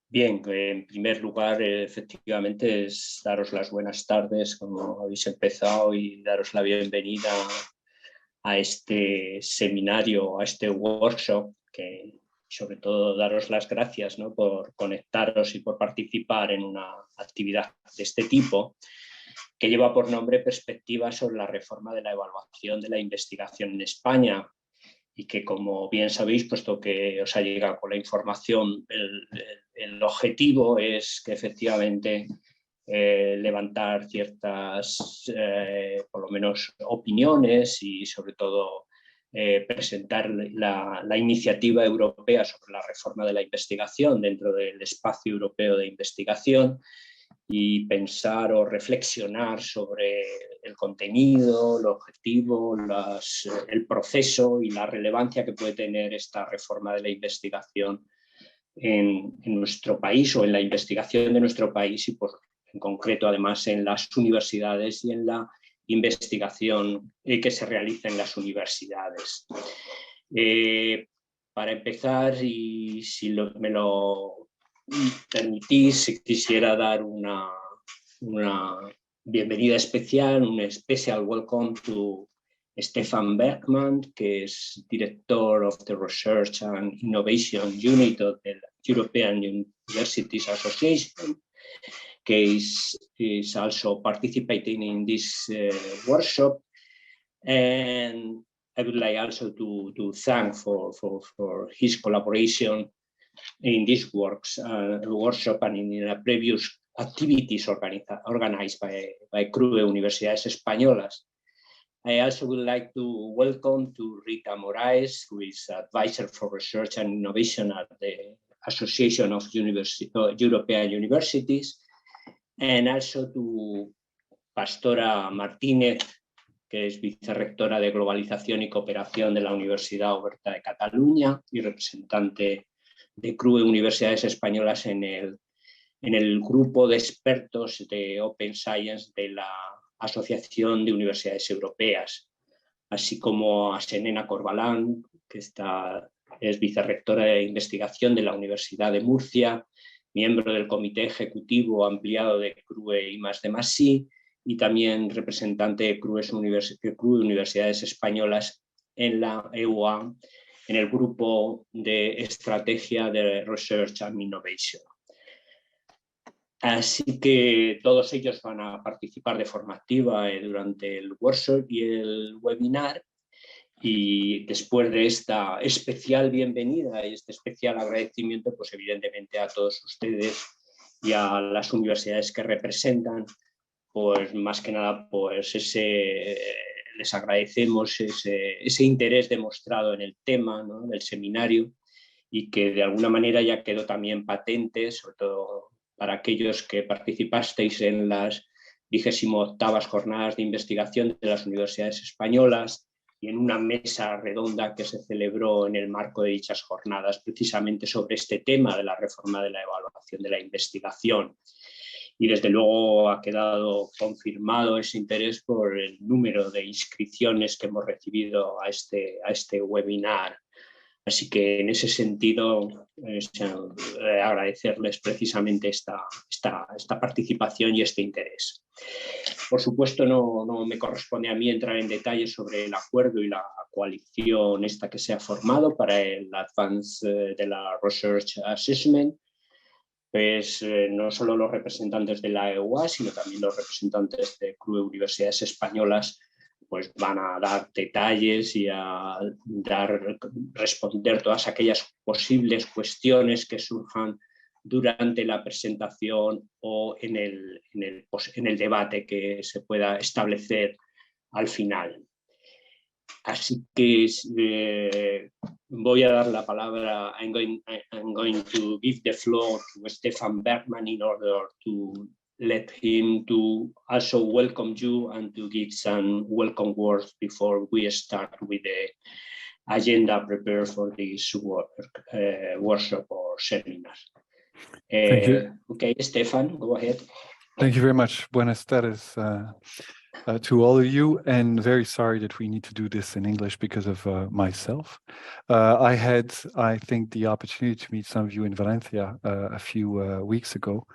Bien, en primer lugar, efectivamente, es daros las buenas tardes, como habéis empezado, y daros la bienvenida a este seminario, a este workshop, que sobre todo daros las gracias, ¿no?, por conectaros y por participar en una actividad de este tipo, que lleva por nombre Perspectivas sobre la reforma de la evaluación de la investigación en España, y que, como bien sabéis, puesto que os ha llegado con la información, el objetivo es que efectivamente levantar ciertas, por lo menos, opiniones y sobre todo presentar la iniciativa europea sobre la reforma de la investigación dentro del espacio europeo de investigación, y pensar o reflexionar sobre el contenido, el objetivo, el proceso y la relevancia que puede tener esta reforma de la investigación en nuestro país, o en la investigación de nuestro país, y en concreto además en las universidades y en la investigación que se realiza en las universidades. Para empezar, y si me lo permitís, quisiera dar una bienvenida especial, un special welcome to Stefan Bergman, que es director of the Research and Innovation Unit of the European Universities Association, que is also participating in this workshop. And I would like also to thank for his collaboration in this workshop and in a previous activities organized by Crue Universidades Españolas. I also would like to welcome to Rita Moraes, who is Advisor for Research and Innovation at the Association of European Universities, and also to Pastora Martínez, que es vicerrectora de Globalización y Cooperación de la Universidad Oberta de Cataluña y representante de Crue Universidades Españolas en el grupo de expertos de Open Science de la Asociación de Universidades Europeas, así como a Senena Corbalán, que es vicerrectora de investigación de la Universidad de Murcia, miembro del Comité Ejecutivo Ampliado de Crue I+D+I, y también representante de Crue Universidades Españolas en la EUA, en el grupo de estrategia de Research and Innovation. Así que todos ellos van a participar de forma activa durante el workshop y el webinar, y después de esta especial bienvenida y este especial agradecimiento, pues evidentemente a todos ustedes y a las universidades que representan, pues más que nada pues les agradecemos ese interés demostrado en el tema, ¿no?, del seminario, y que de alguna manera ya quedó también patente, sobre todo para aquellos que participasteis en las 28ª Jornadas de Investigación de las Universidades Españolas, y en una mesa redonda que se celebró en el marco de dichas jornadas precisamente sobre este tema de la reforma de la evaluación de la investigación. Y desde luego ha quedado confirmado ese interés por el número de inscripciones que hemos recibido a este webinar. Así que en ese sentido agradecerles precisamente esta participación y este interés. Por supuesto, no me corresponde a mí entrar en detalles sobre el acuerdo y la coalición esta que se ha formado para el Advance de la Research Assessment. Pues no solo los representantes de la EUA, sino también los representantes de Crue Universidades Españolas pues van a dar detalles y a responder todas aquellas posibles cuestiones que surjan durante la presentación o en el debate que se pueda establecer al final. Así que voy a dar la palabra. I'm going to give the floor to Stefan Bergman in order to let him to also welcome you and to give some welcome words before we start with the agenda prepared for this workshop or seminar. Thank you. Okay, Stefan, go ahead. Thank you very much. Buenas tardes to all of you, and very sorry that we need to do this in English because of myself. I had, I think, the opportunity to meet some of you in Valencia a few weeks ago,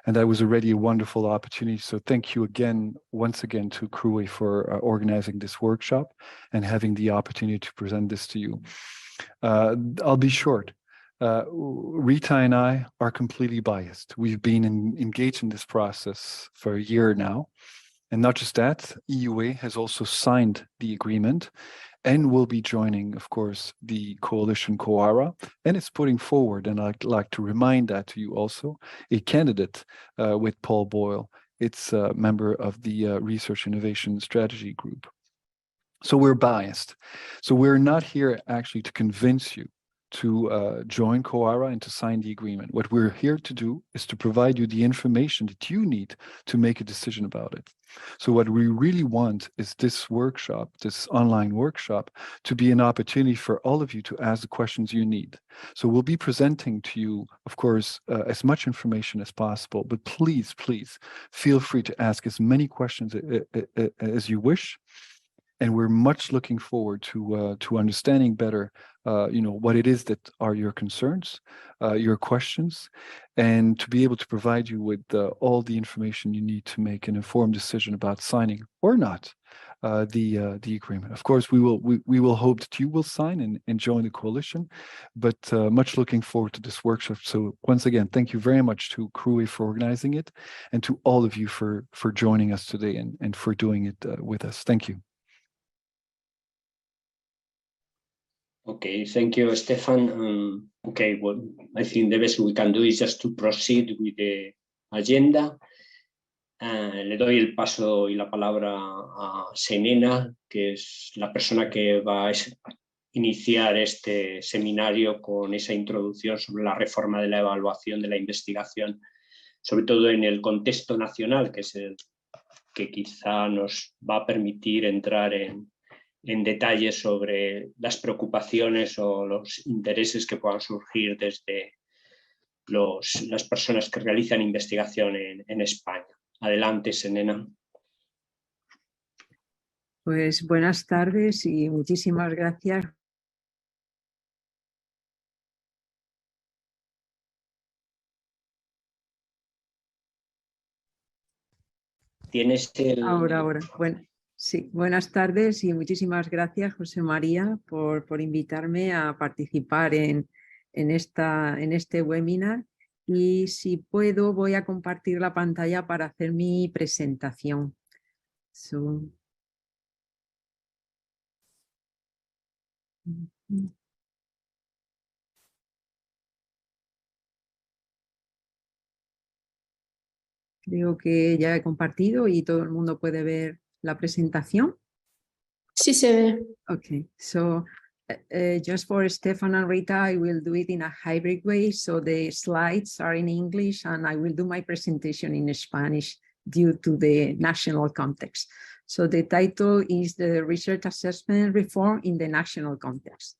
and that was already a wonderful opportunity. So thank you again, once again, to Crue for organizing this workshop and having the opportunity to present this to you. I'll be short. Rita and I are completely biased. We've been engaged in this process for a year now. And not just that, EUA has also signed the agreement and will be joining, of course, the coalition COARA, and it's putting forward, and I'd like to remind that to you also, a candidate with Paul Boyle. It's a member of the Research Innovation Strategy Group. So we're biased. So we're not here actually to convince you to join COARA and to sign the agreement. What we're here to do is to provide you the information that you need to make a decision about it. So what we really want is this workshop, this online workshop, to be an opportunity for all of you to ask the questions you need. So we'll be presenting to you, of course, as much information as possible, but please, please feel free to ask as many questions as you wish. And we're much looking forward to understanding better, what it is that are your concerns, your questions, and to be able to provide you with all the information you need to make an informed decision about signing or not the agreement. Of course, we will hope that you will sign and join the coalition, but much looking forward to this workshop. So once again, thank you very much to Crue for organizing it, and to all of you for joining us today and for doing it with us. Thank you. Okay, thank you, Stefan. Okay, well, I think the best we can do is just to proceed with the agenda. Le doy el paso y la palabra a Senena, que es la persona que va a iniciar este seminario con esa introducción sobre la reforma de la evaluación de la investigación, sobre todo en el contexto nacional, que es el que quizá nos va a permitir entrar en detalles sobre las preocupaciones o los intereses que puedan surgir desde las personas que realizan investigación en España. Adelante, Senena. Pues buenas tardes y muchísimas gracias. Tienes el... Ahora. Bueno. Sí, buenas tardes y muchísimas gracias, José María, por invitarme a participar en este webinar. Y si puedo, voy a compartir la pantalla para hacer mi presentación. Creo que ya he compartido y todo el mundo puede ver la presentación. Sí se ve. Okay, so just for Stefan and Rita, I will do it in a hybrid way. So the slides are in English and I will do my presentation in Spanish due to the national context. So the title is the Research Assessment Reform in the National Context.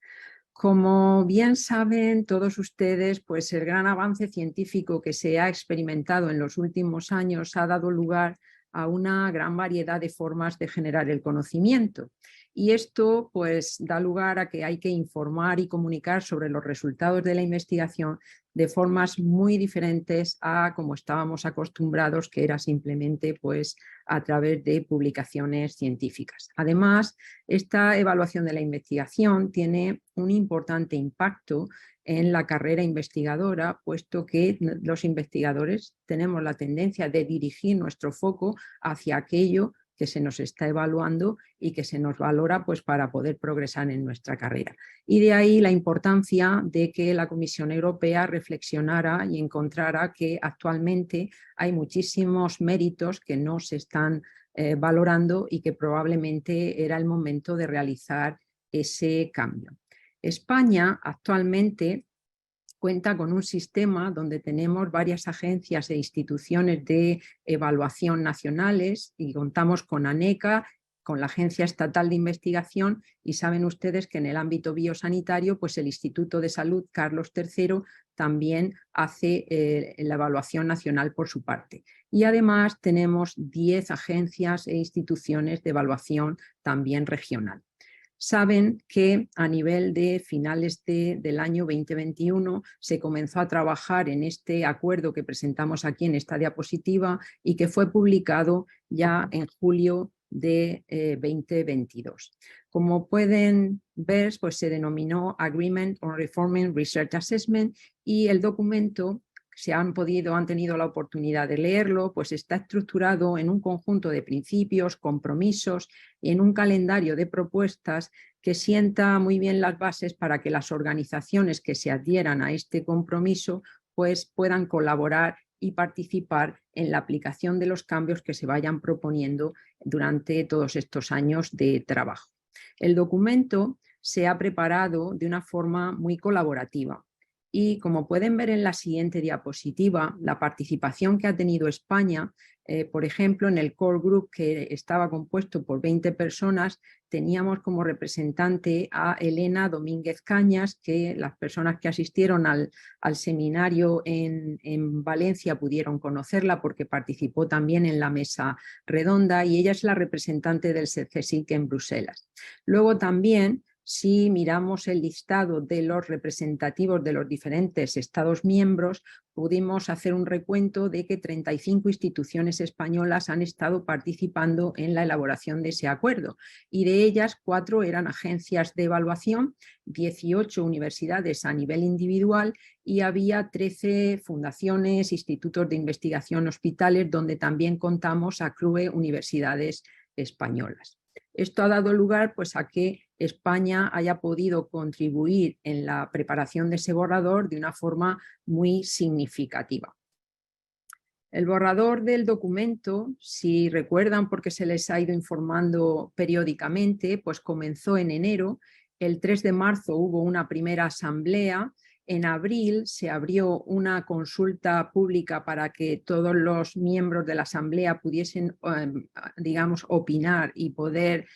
Como bien saben todos ustedes, pues el gran avance científico que se ha experimentado en los últimos años ha dado lugar a una gran variedad de formas de generar el conocimiento. Y esto pues da lugar a que hay que informar y comunicar sobre los resultados de la investigación de formas muy diferentes a como estábamos acostumbrados, que era simplemente pues a través de publicaciones científicas. Además, esta evaluación de la investigación tiene un importante impacto en la carrera investigadora, puesto que los investigadores tenemos la tendencia de dirigir nuestro foco hacia aquello que se nos está evaluando y que se nos valora pues, para poder progresar en nuestra carrera. Y de ahí la importancia de que la Comisión Europea reflexionara y encontrara que actualmente hay muchísimos méritos que no se están valorando y que probablemente era el momento de realizar ese cambio. España actualmente cuenta con un sistema donde tenemos varias agencias e instituciones de evaluación nacionales y contamos con ANECA con la Agencia Estatal de Investigación, y saben ustedes que en el ámbito biosanitario pues el Instituto de Salud Carlos III también hace la evaluación nacional por su parte. Y además tenemos 10 agencias e instituciones de evaluación también regional. Saben que a nivel de finales del año 2021 se comenzó a trabajar en este acuerdo que presentamos aquí en esta diapositiva y que fue publicado ya en julio de 2022. Como pueden ver, pues se denominó Agreement on Reforming Research Assessment, y el documento, si han tenido la oportunidad de leerlo, pues está estructurado en un conjunto de principios, compromisos y en un calendario de propuestas que sienta muy bien las bases para que las organizaciones que se adhieran a este compromiso pues puedan colaborar y participar en la aplicación de los cambios que se vayan proponiendo durante todos estos años de trabajo. El documento se ha preparado de una forma muy colaborativa. Y como pueden ver en la siguiente diapositiva, la participación que ha tenido España, por ejemplo, en el core group, que estaba compuesto por 20 personas, teníamos como representante a Elena Domínguez Cañas, que las personas que asistieron al seminario en Valencia pudieron conocerla porque participó también en la mesa redonda, y ella es la representante del CSIC en Bruselas. Luego también, si miramos el listado de los representativos de los diferentes Estados miembros, pudimos hacer un recuento de que 35 instituciones españolas han estado participando en la elaboración de ese acuerdo, y de ellas 4 eran agencias de evaluación, 18 universidades a nivel individual y había 13 fundaciones, institutos de investigación, hospitales, donde también contamos a Crue Universidades Españolas. Esto ha dado lugar pues, a que España haya podido contribuir en la preparación de ese borrador de una forma muy significativa. El borrador del documento, si recuerdan porque se les ha ido informando periódicamente, pues comenzó en enero. El 3 de marzo hubo una primera asamblea. En abril se abrió una consulta pública para que todos los miembros de la asamblea pudiesen, digamos, opinar y poder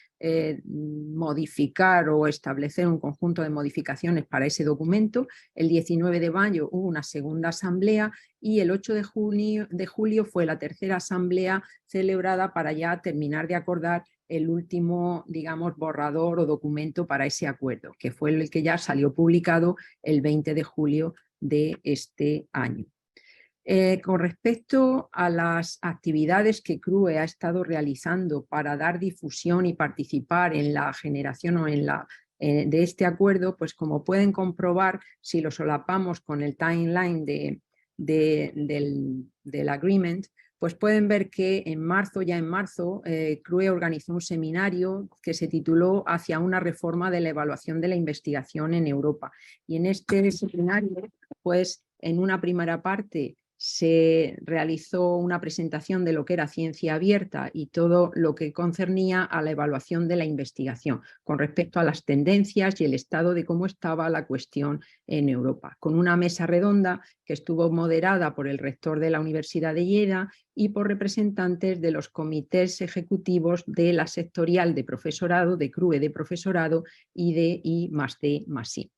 modificar o establecer un conjunto de modificaciones para ese documento. El 19 de mayo hubo una segunda asamblea y el 8 de julio fue la tercera asamblea celebrada para ya terminar de acordar el último, digamos, borrador o documento para ese acuerdo, que fue el que ya salió publicado el 20 de julio de este año. Con respecto a las actividades que Crue ha estado realizando para dar difusión y participar en la generación o en la de este acuerdo, pues como pueden comprobar, si lo solapamos con el timeline del agreement, pues pueden ver que ya en marzo, Crue organizó un seminario que se tituló Hacia una reforma de la evaluación de la investigación en Europa. Y en este seminario, pues en una primera parte se realizó una presentación de lo que era ciencia abierta y todo lo que concernía a la evaluación de la investigación con respecto a las tendencias y el estado de cómo estaba la cuestión en Europa, con una mesa redonda que estuvo moderada por el rector de la Universidad de Lleida y por representantes de los comités ejecutivos de la sectorial de profesorado, de Crue de profesorado y de I+D+I.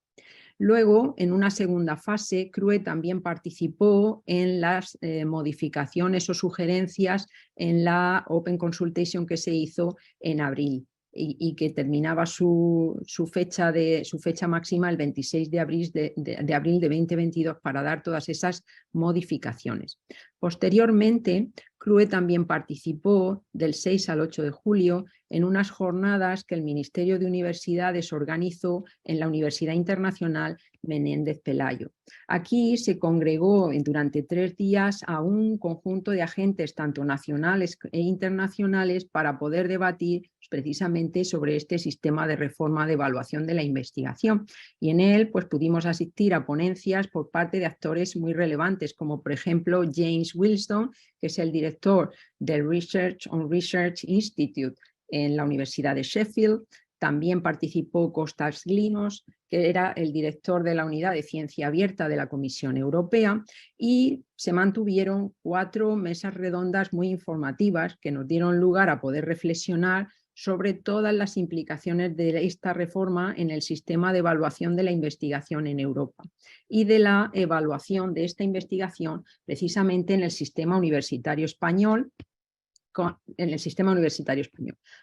Luego, en una segunda fase, Crue también participó en las modificaciones o sugerencias en la Open Consultation que se hizo en abril y que terminaba su fecha máxima el 26 de abril de 2022 para dar todas esas modificaciones. Posteriormente, Crue también participó del 6 al 8 de julio en unas jornadas que el Ministerio de Universidades organizó en la Universidad Internacional Menéndez Pelayo. Aquí se congregó durante 3 días a un conjunto de agentes tanto nacionales e internacionales para poder debatir precisamente sobre este sistema de reforma de evaluación de la investigación, y en él pues pudimos asistir a ponencias por parte de actores muy relevantes como por ejemplo James Wilson, que es el director del Research on Research Institute en la Universidad de Sheffield. También participó Kostas Glinos, que era el director de la Unidad de Ciencia Abierta de la Comisión Europea, y se mantuvieron 4 mesas redondas muy informativas que nos dieron lugar a poder reflexionar sobre todas las implicaciones de esta reforma en el sistema de evaluación de la investigación en Europa y de la evaluación de esta investigación precisamente en el sistema universitario español,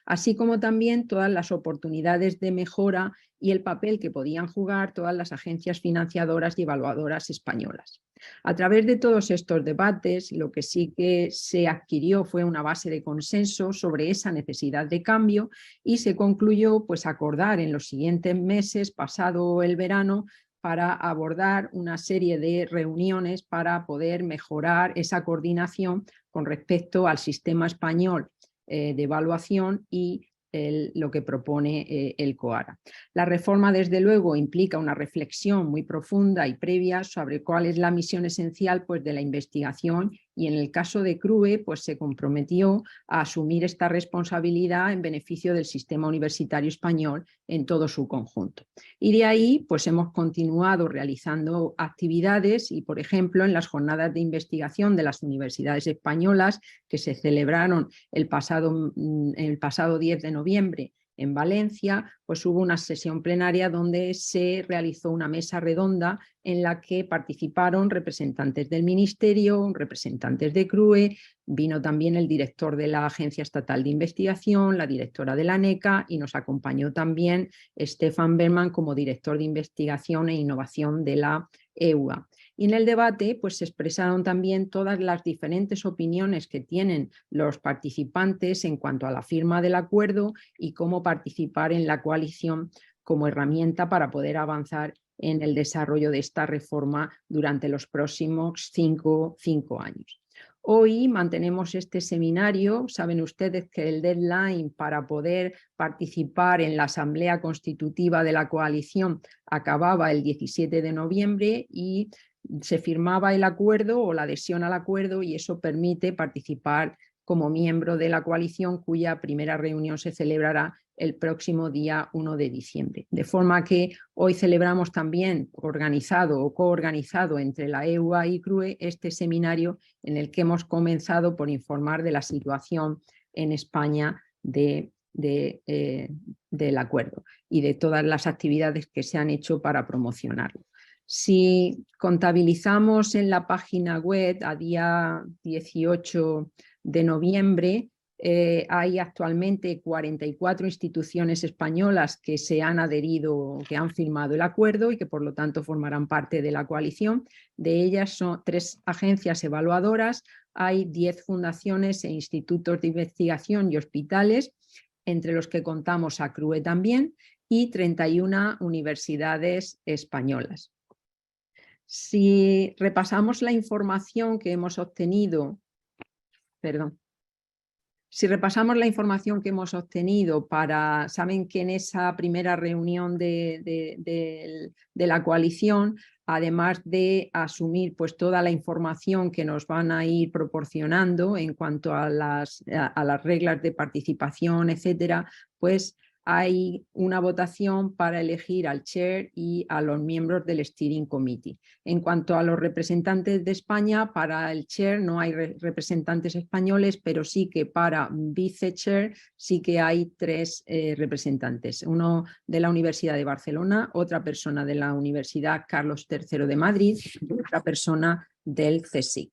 así como también todas las oportunidades de mejora y el papel que podían jugar todas las agencias financiadoras y evaluadoras españolas. A través de todos estos debates, lo que sí que se adquirió fue una base de consenso sobre esa necesidad de cambio y se concluyó pues acordar en los siguientes meses, pasado el verano, para abordar una serie de reuniones para poder mejorar esa coordinación con respecto al sistema español de evaluación y lo que propone el COARA. La reforma, desde luego, implica una reflexión muy profunda y previa sobre cuál es la misión esencial pues, de la investigación, y en el caso de Crue pues, se comprometió a asumir esta responsabilidad en beneficio del sistema universitario español en todo su conjunto. Y de ahí pues, hemos continuado realizando actividades y, por ejemplo, en las jornadas de investigación de las universidades españolas que se celebraron el pasado 10 de noviembre en Valencia, pues hubo una sesión plenaria donde se realizó una mesa redonda en la que participaron representantes del Ministerio, representantes de Crue, vino también el director de la Agencia Estatal de Investigación, la directora de la ANECA, y nos acompañó también Stefan Berman como director de Investigación e Innovación de la EUA. Y en el debate pues, se expresaron también todas las diferentes opiniones que tienen los participantes en cuanto a la firma del acuerdo y cómo participar en la coalición como herramienta para poder avanzar en el desarrollo de esta reforma durante los próximos cinco años. Hoy mantenemos este seminario. Saben ustedes que el deadline para poder participar en la asamblea constitutiva de la coalición acababa el 17 de noviembre y se firmaba el acuerdo o la adhesión al acuerdo, y eso permite participar como miembro de la coalición, cuya primera reunión se celebrará el próximo día 1 de diciembre. De forma que hoy celebramos también, organizado o coorganizado entre la EUA y Crue, este seminario en el que hemos comenzado por informar de la situación en España del acuerdo y de todas las actividades que se han hecho para promocionarlo. Si contabilizamos en la página web a día 18 de noviembre, hay actualmente 44 instituciones españolas que se han adherido, que han firmado el acuerdo y que por lo tanto formarán parte de la coalición. De ellas son 3 agencias evaluadoras, hay 10 fundaciones e institutos de investigación y hospitales, entre los que contamos a Crue también, y 31 universidades españolas. Si repasamos la información que hemos obtenido, saben que en esa primera reunión de la coalición, además de asumir pues, toda la información que nos van a ir proporcionando en cuanto a las reglas de participación, etcétera, pues hay una votación para elegir al chair y a los miembros del steering committee. En cuanto a los representantes de España, para el chair no hay representantes españoles, pero sí que para vice-chair sí que hay 3 representantes. Uno de la Universidad de Barcelona, otra persona de la Universidad Carlos III de Madrid y otra persona del CSIC.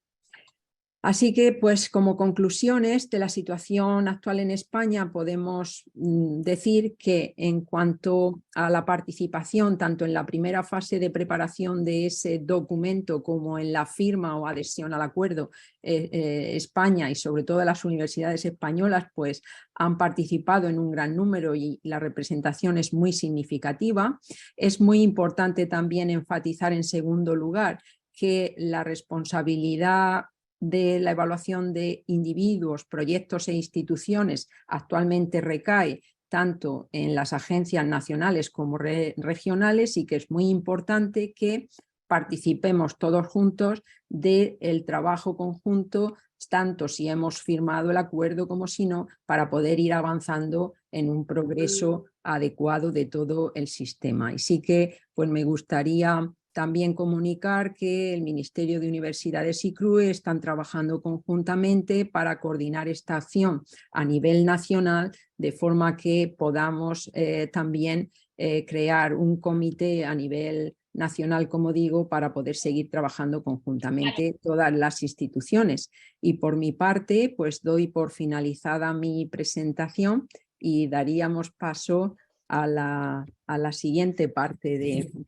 Así que, pues, como conclusiones de la situación actual en España, podemos decir que en cuanto a la participación, tanto en la primera fase de preparación de ese documento como en la firma o adhesión al acuerdo, España y sobre todo las universidades españolas, pues han participado en un gran número y la representación es muy significativa. Es muy importante también enfatizar, en segundo lugar, que la responsabilidad de la evaluación de individuos, proyectos e instituciones actualmente recae tanto en las agencias nacionales como regionales, y que es muy importante que participemos todos juntos del trabajo conjunto, tanto si hemos firmado el acuerdo como si no, para poder ir avanzando en un progreso adecuado de todo el sistema. Y sí que pues me gustaría También comunicar que el Ministerio de Universidades y Crue están trabajando conjuntamente para coordinar esta acción a nivel nacional, de forma que podamos también crear un comité a nivel nacional, como digo, para poder seguir trabajando conjuntamente todas las instituciones. Y por mi parte, pues doy por finalizada mi presentación y daríamos paso a la siguiente parte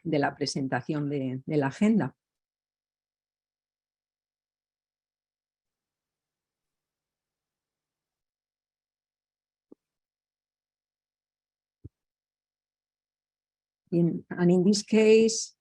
de la presentación de la agenda. And in this case,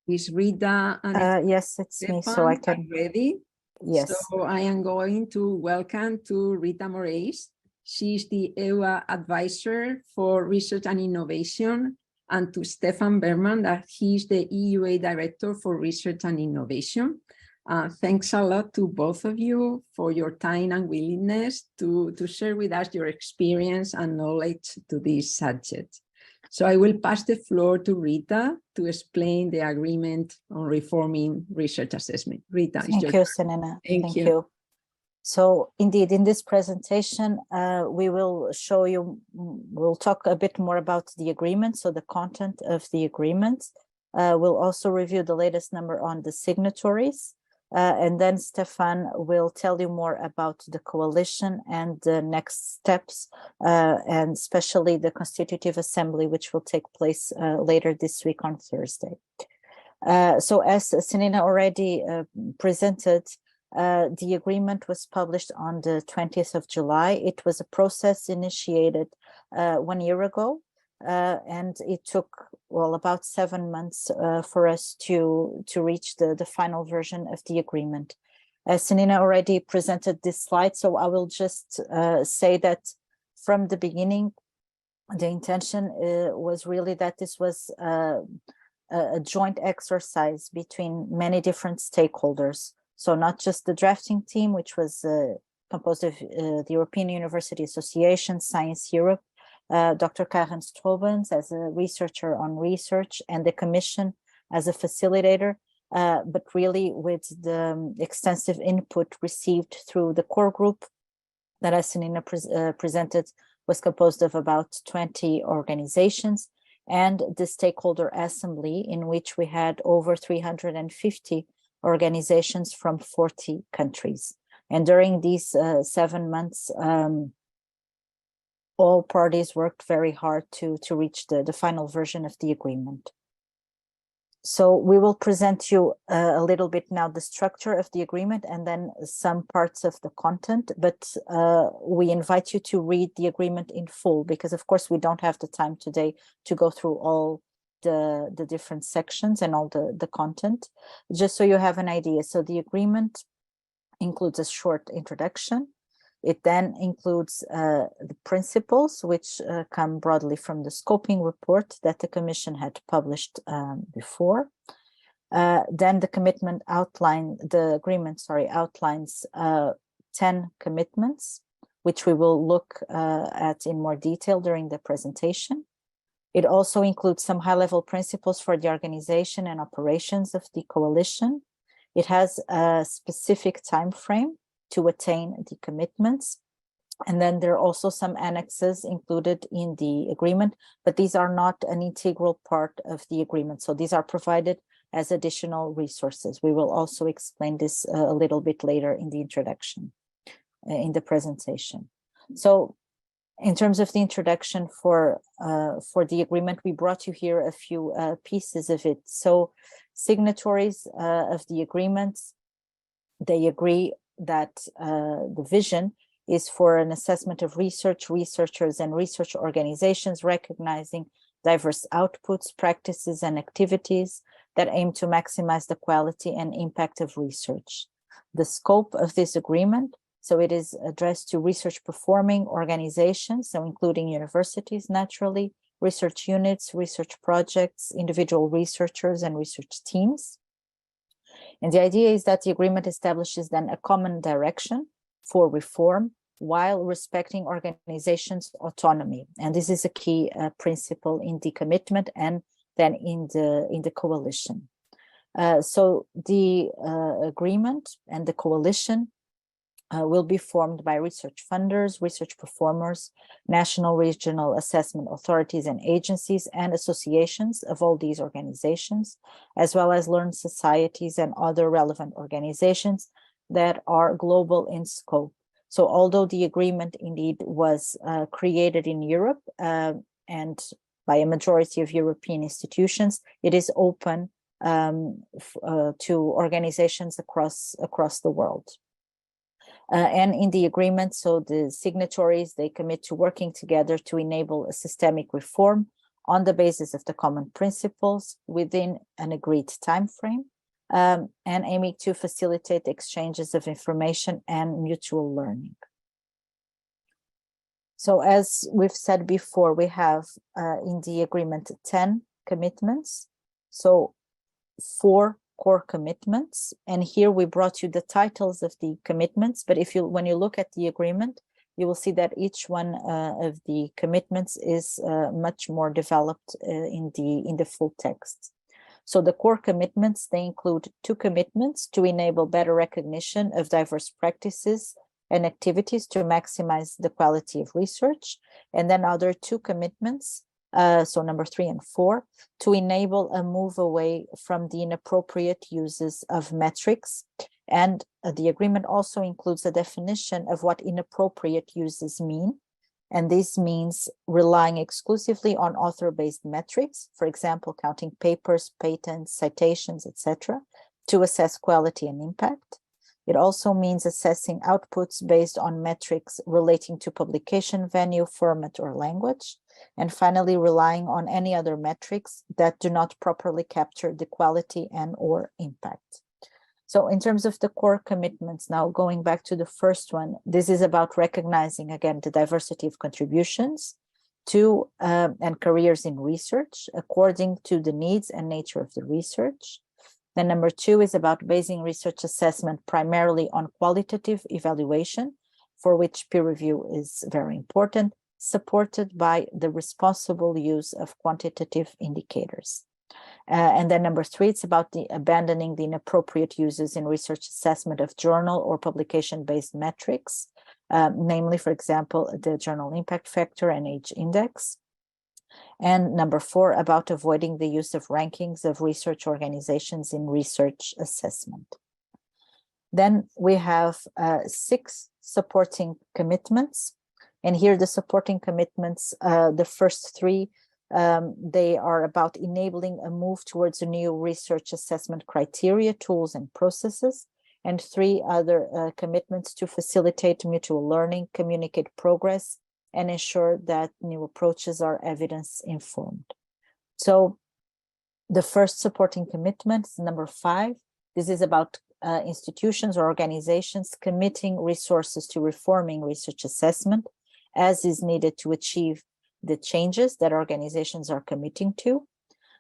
is Rita and yes, it's me, so I can. Ready? Yes. So I am going to welcome to Rita Moraes. She's the EUA advisor for research and innovation, and to Stefan Berman, that he's the EUA director for research and innovation. Thanks a lot to both of you for your time and willingness to share with us your experience and knowledge to this subject. So I will pass the floor to Rita to explain the agreement on reforming research assessment. Rita, Thank you, Selena. Thank you. So indeed, in this presentation, we will show you, we'll talk a bit more about the agreement, so the content of the agreement. We'll also review the latest number on the signatories. And then Stefan will tell you more about the coalition and the next steps, and especially the Constitutive Assembly, which will take place later this week on Thursday. So as Selena already presented, the agreement was published on the 20th of July. It was a process initiated 1 year ago, and it took, well, about 7 months for us to reach the final version of the agreement. Selena already presented this slide, so I will just say that from the beginning, the intention was really that this was a joint exercise between many different stakeholders. So not just the drafting team, which was composed of the European University Association, Science Europe, Dr. Karen Strobens as a researcher on research, and the Commission as a facilitator, but really with the extensive input received through the core group that, as Selena presented, was composed of about 20 organizations, and the stakeholder assembly, in which we had over 350 organizations from 40 countries. And during these 7 months, all parties worked very hard to reach the final version of the agreement. So we will present you a little bit now the structure of the agreement and then some parts of the content, but we invite you to read the agreement in full, because of course we don't have the time today to go through all the different sections and all the content, just so you have an idea. So the agreement includes a short introduction. It then includes the principles, which come broadly from the scoping report that the Commission had published before. Then the commitment outline, the agreement, outlines 10 commitments, which we will look at in more detail during the presentation. It also includes some high-level principles for the organization and operations of the coalition. It has a specific time frame to attain the commitments. And then there are also some annexes included in the agreement, but these are not an integral part of the agreement. So these are provided as additional resources. We will also explain this a little bit later in the introduction, in the presentation. So in terms of the introduction for the agreement, we brought you here a few pieces of it. So signatories of the agreement, they agree that the vision is for an assessment of research, researchers, and research organizations, recognizing diverse outputs, practices, and activities that aim to maximize the quality and impact of research. The scope of this agreement, so it is addressed to research performing organizations, so including universities, naturally, research units, research projects, individual researchers, and research teams. And the idea is that the agreement establishes then a common direction for reform while respecting organizations' autonomy. And this is a key principle in the commitment and then in the coalition. So the agreement and the coalition will be formed by research funders, research performers, national, regional assessment authorities and agencies and associations of all these organizations, as well as learned societies and other relevant organizations that are global in scope. So although the agreement indeed was created in Europe and by a majority of European institutions, it is open to organizations across the world. And in the agreement, so the signatories, they commit to working together to enable a systemic reform on the basis of the common principles within an agreed time frame, and aiming to facilitate exchanges of information and mutual learning. So as we've said before, we have in the agreement 10 commitments, so 4 core commitments, and here we brought you the titles of the commitments, but when you look at the agreement, you will see that each one of the commitments is much more developed in the full text. So the core commitments, they include 2 commitments to enable better recognition of diverse practices and activities to maximize the quality of research, and then other 2 commitments, so number 3 and 4, to enable a move away from the inappropriate uses of metrics. And the agreement also includes a definition of what inappropriate uses mean. And this means relying exclusively on author-based metrics, for example, counting papers, patents, citations, etc., to assess quality and impact. It also means assessing outputs based on metrics relating to publication venue, format, or language. And finally, relying on any other metrics that do not properly capture the quality and or impact. So in terms of the core commitments, now going back to the first one, this is about recognizing, again, the diversity of contributions to and careers in research according to the needs and nature of the research. Then number 2 is about basing research assessment primarily on qualitative evaluation, for which peer review is very important, supported by the responsible use of quantitative indicators. And then number 3, it's about abandoning the inappropriate uses in research assessment of journal or publication-based metrics, namely, for example, the journal impact factor and age index. And number 4, about avoiding the use of rankings of research organizations in research assessment. Then we have 6 supporting commitments. And here the supporting commitments, the first 3, they are about enabling a move towards a new research assessment criteria, tools, and processes. And 3 other commitments to facilitate mutual learning, communicate progress, and ensure that new approaches are evidence-informed. So the first supporting commitment is number 5. This is about institutions or organizations committing resources to reforming research assessment as is needed to achieve the changes that organizations are committing to.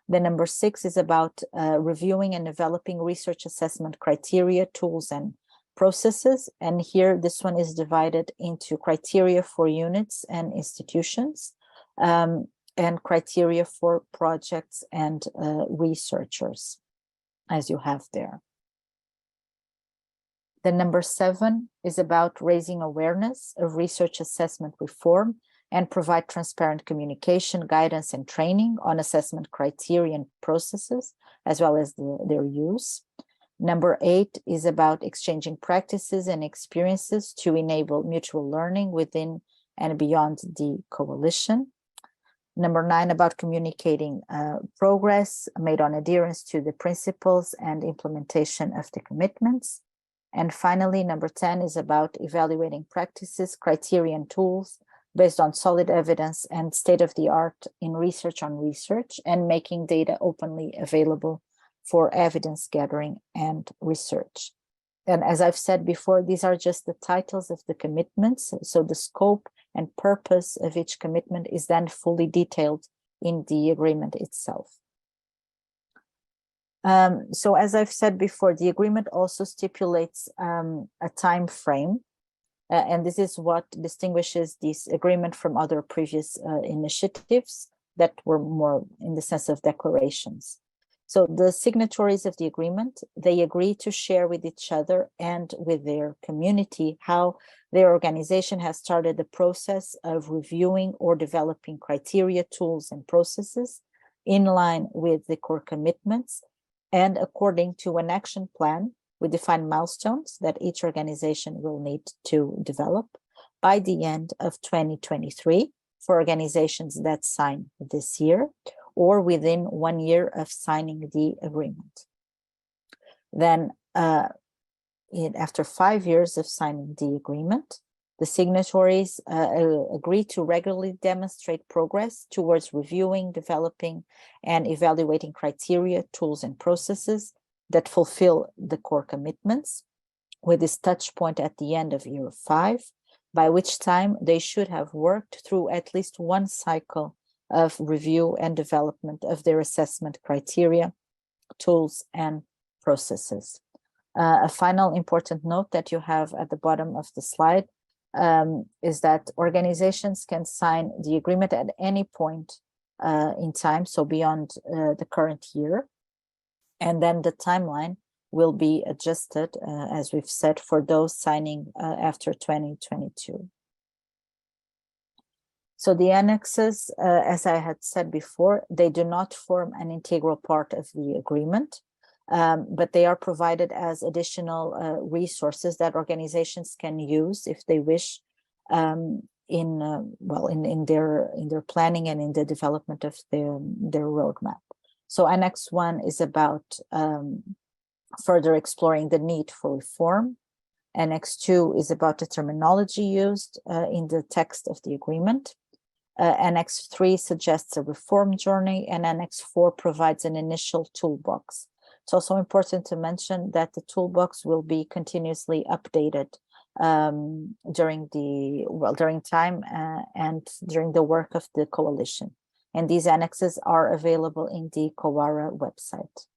The number 6 is about reviewing and developing research assessment criteria, tools, and processes. And here, this one is divided into criteria for units and institutions, and criteria for projects and researchers, as you have there. The number 7 is about raising awareness of research assessment reform and provide transparent communication, guidance, and training on assessment criteria and processes, as well as their use. Number 8 is about exchanging practices and experiences to enable mutual learning within and beyond the coalition. Number 9, about communicating progress made on adherence to the principles and implementation of the commitments. And finally, number 10 is about evaluating practices, criteria, and tools based on solid evidence and state-of-the-art in research on research, and making data openly available for evidence gathering and research. And as I've said before, these are just the titles of the commitments. So the scope and purpose of each commitment is then fully detailed in the agreement itself. So as I've said before, the agreement also stipulates a time frame, and this is what distinguishes this agreement from other previous initiatives that were more in the sense of declarations. So the signatories of the agreement, they agree to share with each other and with their community how their organization has started the process of reviewing or developing criteria, tools, and processes in line with the core commitments and according to an action plan with defined milestones that each organization will need to develop by the end of 2023 for organizations that sign this year, or within 1 year of signing the agreement. Then after 5 years of signing the agreement, the signatories agree to regularly demonstrate progress towards reviewing, developing, and evaluating criteria, tools, and processes that fulfill the core commitments, with this touch point at the end of year 5, by which time they should have worked through at least one cycle of review and development of their assessment criteria, tools, and processes. A final important note that you have at the bottom of the slide is that organizations can sign the agreement at any point in time, so beyond the current year. And then the timeline will be adjusted, as we've said, for those signing after 2022. So the annexes, as I had said before, they do not form an integral part of the agreement, but they are provided as additional resources that organizations can use if they wish in their planning and in the development of their roadmap. So Annex 1 is about further exploring the need for reform. Annex 2 is about the terminology used in the text of the agreement. Annex 3 suggests a reform journey, and Annex 4 provides an initial toolbox. It's also important to mention that the toolbox will be continuously updated during time and during the work of the coalition. And these annexes are available in the COARA website.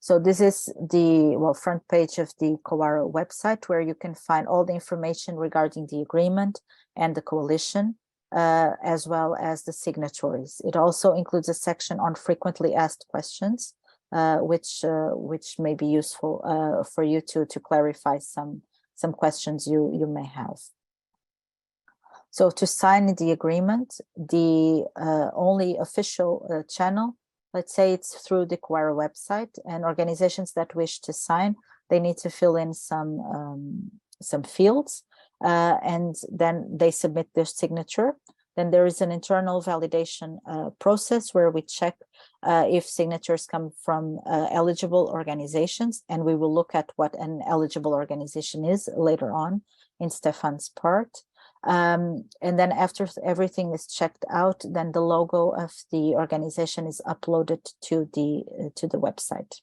So this is the front page of the COARA website, where you can find all the information regarding the agreement and the coalition, as well as the signatories. It also includes a section on frequently asked questions, which may be useful for you to clarify some questions you may have. So to sign the agreement, the only official channel, let's say it's through the COARA website, and organizations that wish to sign, they need to fill in some fields, and then they submit their signature. Then there is an internal validation process where we check if signatures come from eligible organizations, and we will look at what an eligible organization is later on in Stefan's part. And then after everything is checked out, then the logo of the organization is uploaded to the website,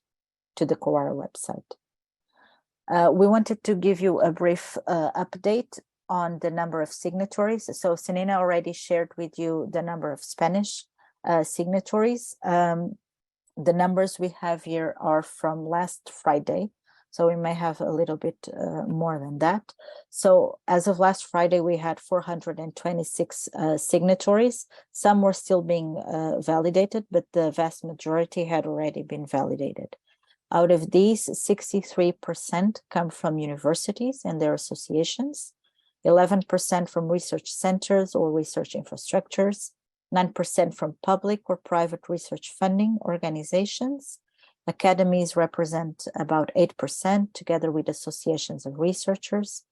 to the COARA website. We wanted to give you a brief update on the number of signatories. So Senina already shared with you the number of Spanish signatories. The numbers we have here are from last Friday, so we may have a little bit more than that. So as of last Friday, we had 426 signatories. Some were still being validated, but the vast majority had already been validated. Out of these, 63% come from universities and their associations, 11% from research centers or research infrastructures, 9% from public or private research funding organizations. Academies represent about 8%, together with associations of researchers.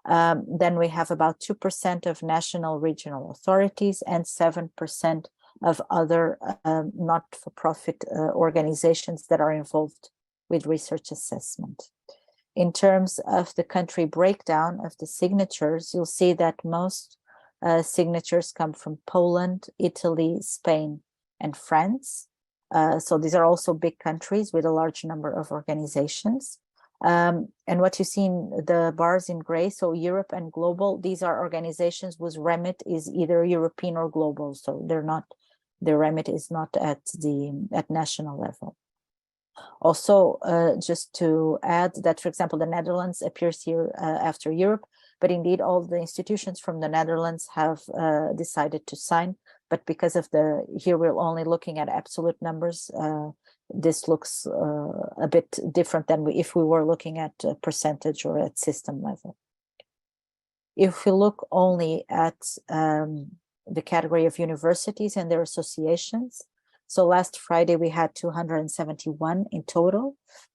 Then we have about 2% of national regional authorities and 7% of other not-for-profit organizations that are involved with research assessment. In terms of the country breakdown of the signatures, you'll see that most signatures come from Poland, Italy, Spain, and France. So these are also big countries with a large number of organizations. And what you see in the bars in gray, so Europe and global, these are organizations whose remit is either European or global. So their remit is not at national level. Also, just to add that, for example, the Netherlands appears here after Europe, but indeed all the institutions from the Netherlands have decided to sign, but because of here we're only looking at absolute numbers, this looks a bit different than if we were looking at percentage or at system level. If we look only at the category of universities and their associations, so last Friday we had 271 in total.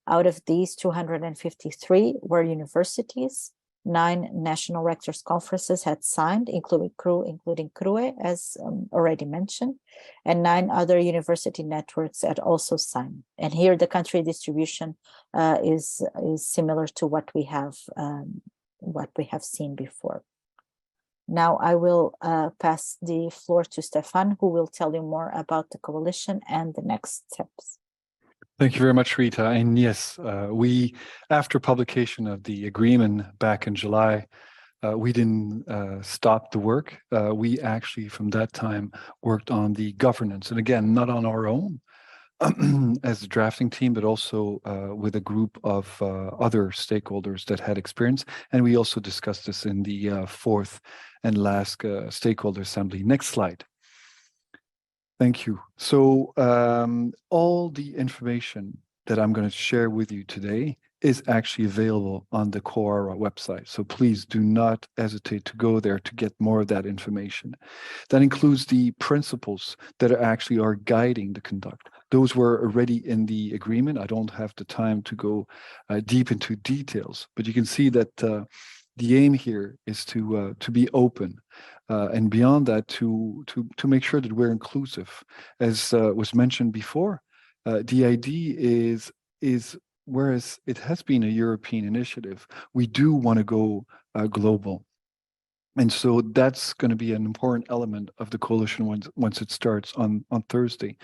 Out of these, 253 were universities. 9 national rectors' conferences had signed, including Crue, as already mentioned, and 9 other university networks had also signed. And here the country distribution is similar to what we have seen before. Now I will pass the floor to Stefan, who will tell you more about the coalition and the next steps. Thank you very much, Rita. And yes, we, after publication of the agreement back in July, we didn't stop the work. We actually, from that time, worked on the governance. And again, not on our own as a drafting team, but also with a group of other stakeholders that had experience. And we also discussed this in the fourth and last stakeholder assembly. Next slide. Thank you. So all the information that I'm going to share with you today is actually available on the COARA website. So please do not hesitate to go there to get more of that information. That includes the principles that actually are guiding the conduct. Those were already in the agreement. I don't have the time to go deep into details, but you can see that the aim here is to be open, and beyond that, to make sure that we're inclusive. As was mentioned before, the idea is whereas it has been a European initiative, we do want to go global. And so that's going to be an important element of the coalition once it starts on Thursday.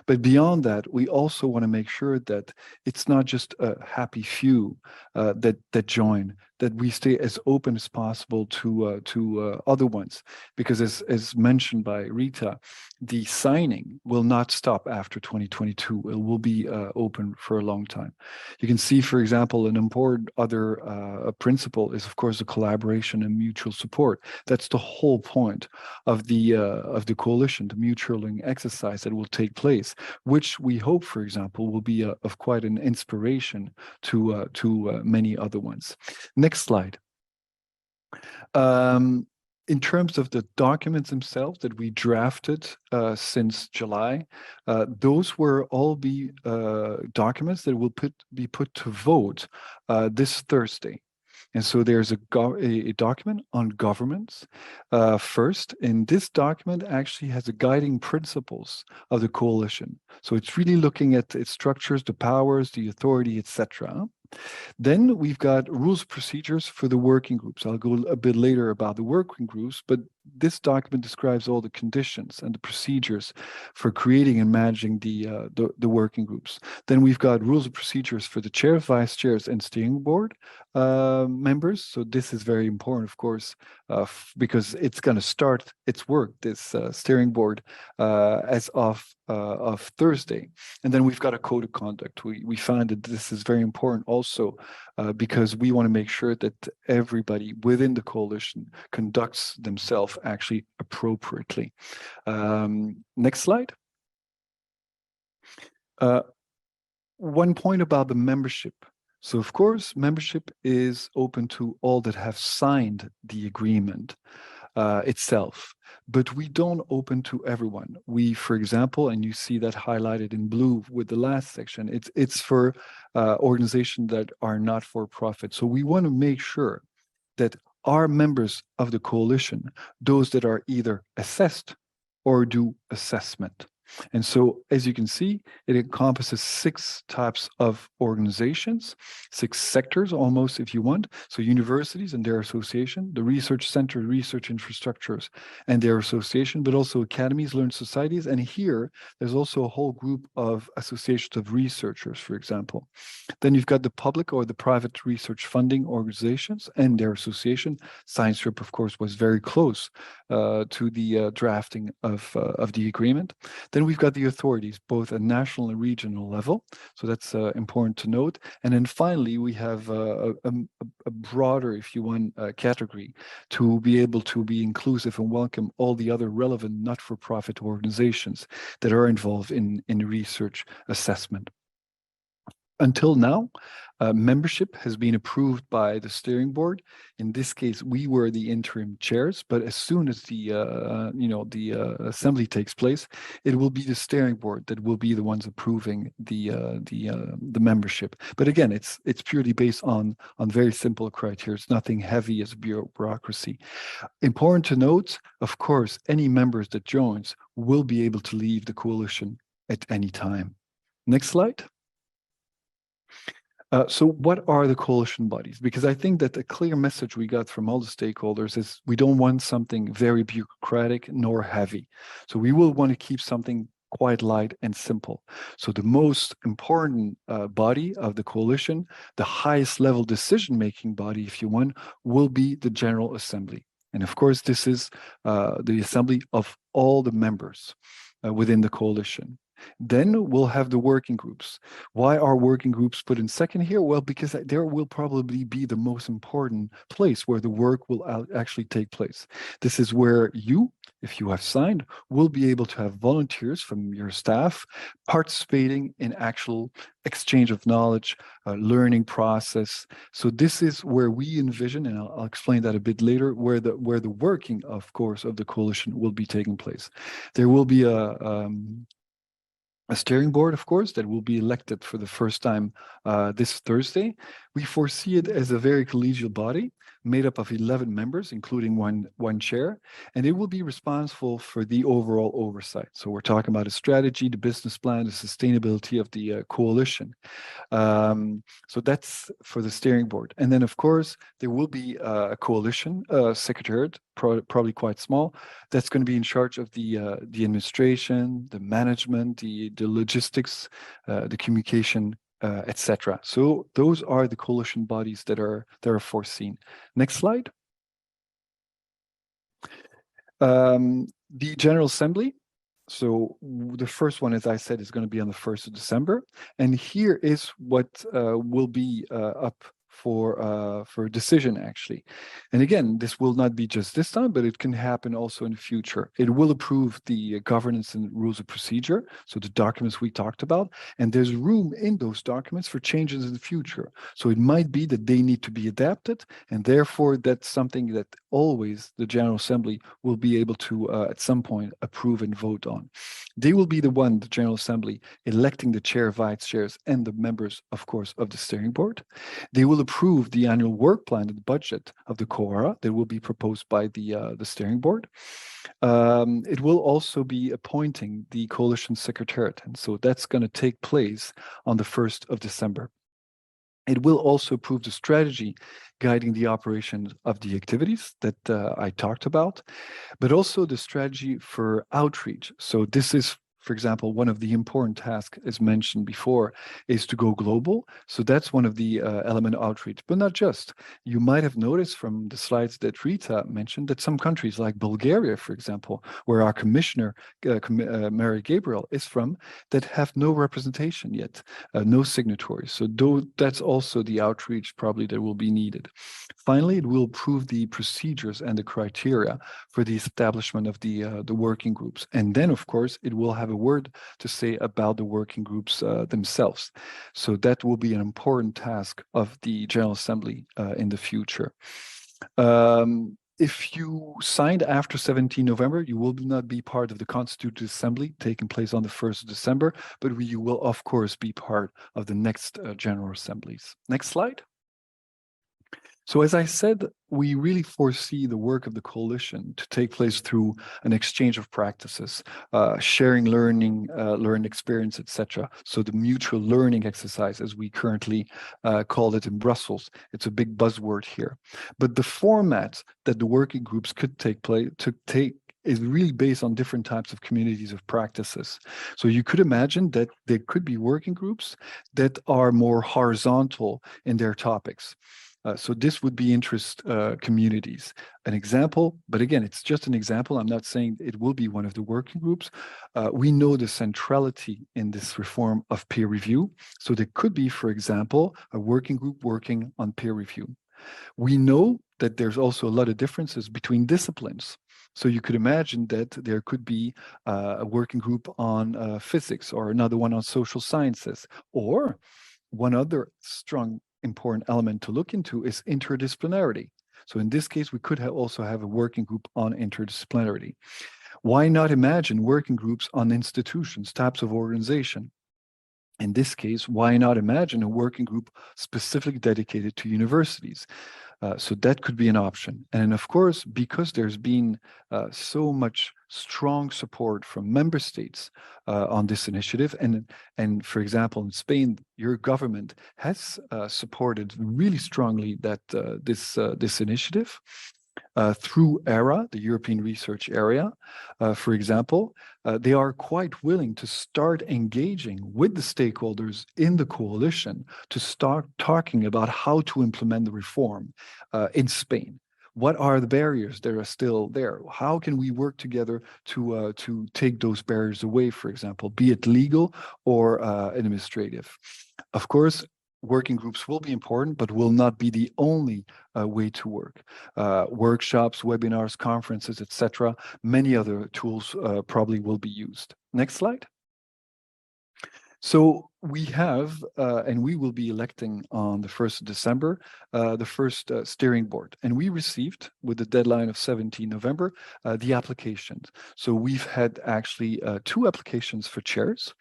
But beyond that, we also want to make sure that it's not just a happy few that join, that we stay as open as possible to other ones. Because as mentioned by Rita, the signing will not stop after 2022. It will be open for a long time. You can see, for example, an important other principle is, of course, the collaboration and mutual support. That's the whole point of the coalition, the mutualing exercise that will take place, which we hope, for example, will be of quite an inspiration to many other ones. Next slide. In terms of the documents themselves that we drafted since July, those will all be documents that will be put to vote this Thursday. And so there's a document on governance first, and this document actually has the guiding principles of the coalition. So it's really looking at its structures, the powers, the authority, etc. Then we've got rules and procedures for the working groups. I'll go a bit later about the working groups, but this document describes all the conditions and the procedures for creating and managing the working groups. Then we've got rules and procedures for the chair, vice chairs, and steering board members. So this is very important, of course, because it's going to start its work, this steering board, as of Thursday. And then we've got a code of conduct. We found that this is very important also because we want to make sure that everybody within the coalition conducts themselves actually appropriately. Next slide. One point about the membership. So of course, membership is open to all that have signed the agreement itself, but we don't open to everyone. We, for example, and you see that highlighted in blue with the last section, it's for organizations that are not for profit. So we want to make sure that our members of the coalition, those that are either assessed or do assessment. And so, as you can see, it encompasses 6 types of organizations, 6 sectors almost, if you want. So universities and their association, the research center, research infrastructures and their association, but also academies, learned societies. And here, there's also a whole group of associations of researchers, for example. Then you've got the public or the private research funding organizations and their association. Science Europe, of course, was very close to the drafting of the agreement. Then Then we've got the authorities, both at national and regional level. So that's important to note. And then finally, we have a broader, if you want, category to be able to be inclusive and welcome all the other relevant not-for-profit organizations that are involved in research assessment. Until now, membership has been approved by the steering board. In this case, we were the interim chairs, but as soon as the assembly takes place, it will be the steering board that will be the ones approving the membership. But again, it's purely based on very simple criteria. It's nothing heavy as bureaucracy. Important to note, of course, any members that joins will be able to leave the coalition at any time. Next slide. So what are the coalition bodies? Because I think that a clear message we got from all the stakeholders is we don't want something very bureaucratic nor heavy. So we will want to keep something quite light and simple. So the most important body of the coalition, the highest level decision-making body, if you want, will be the General Assembly. And of course, this is the assembly of all the members within the coalition. Then we'll have the working groups. Why are working groups put in second here? Well, because there will probably be the most important place where the work will actually take place. This is where you, if you have signed, will be able to have volunteers from your staff participating in actual exchange of knowledge, learning process. So this is where we envision, and I'll explain that a bit later, where the working, of course, of the coalition will be taking place. There will be a steering board, of course, that will be elected for the first time this Thursday. We foresee it as a very collegial body made up of 11 members, including one chair, and it will be responsible for the overall oversight. So we're talking about a strategy, the business plan, the sustainability of the coalition. So that's for the steering board. And then, of course, there will be a coalition secretariat, probably quite small, that's going to be in charge of the administration, the management, the logistics, the communication, etc. So those are the coalition bodies that are foreseen. Next slide. The General Assembly. So the first one, as I said, is going to be on the 1st of December. And here is what will be up for decision, actually. And again, this will not be just this time, but it can happen also in the future. It will approve the governance and rules of procedure, so the documents we talked about, and there's room in those documents for changes in the future. So it might be that they need to be adapted, and therefore that's something that always the General Assembly will be able to, at some point, approve and vote on. They will be the General Assembly, electing the chair, vice chairs, and the members, of course, of the steering board. They will approve the annual work plan and the budget of the COARA that will be proposed by the steering board. It will also be appointing the coalition secretariat, and so that's going to take place on the 1st of December. It will also approve the strategy guiding the operation of the activities that I talked about, but also the strategy for outreach. So this is, for example, one of the important tasks, as mentioned before, is to go global. So that's one of the element of outreach, but not just. You might have noticed from the slides that Rita mentioned that some countries like Bulgaria, for example, where our commissioner, Mary Gabriel, is from, that have no representation yet, no signatories. So that's also the outreach probably that will be needed. Finally, it will approve the procedures and the criteria for the establishment of the working groups. And then, of course, it will have a word to say about the working groups themselves. So that will be an important task of the General Assembly in the future. If you signed after 17 November, you will not be part of the Constituent Assembly taking place on the 1st of December, but you will, of course, be part of the next General Assemblies. Next slide. So as I said, we really foresee the work of the coalition to take place through an exchange of practices, sharing learning, learned experience, etc. So the mutual learning exercise, as we currently call it in Brussels, it's a big buzzword here. But the format that the working groups could take is really based on different types of communities of practices. So you could imagine that there could be working groups that are more horizontal in their topics. So this would be interest communities. An example, but again, it's just an example. I'm not saying it will be one of the working groups. We know the centrality in this reform of peer review. So there could be, for example, a working group working on peer review. We know that there's also a lot of differences between disciplines. So you could imagine that there could be a working group on physics, or another one on social sciences, or one other strong important element to look into is interdisciplinarity. So in this case, we could also have a working group on interdisciplinarity. Why not imagine working groups on institutions, types of organization? In this case, why not imagine a working group specifically dedicated to universities? So that could be an option. And of course, because there's been so much strong support from member states on this initiative, and for example, in Spain, your government has supported really strongly that this initiative. Through ERA, the European Research Area, for example, they are quite willing to start engaging with the stakeholders in the coalition to start talking about how to implement the reform in Spain. What are the barriers that are still there? How can we work together to take those barriers away, for example, be it legal or administrative? Of course, working groups will be important, but will not be the only way to work. Workshops, webinars, conferences, etc. Many other tools probably will be used. Next slide. So we have, and we will be electing on the 1st of December, the first steering board. And we received, with the deadline of 17 November, the applications. So we've had actually 2 applications for chairs.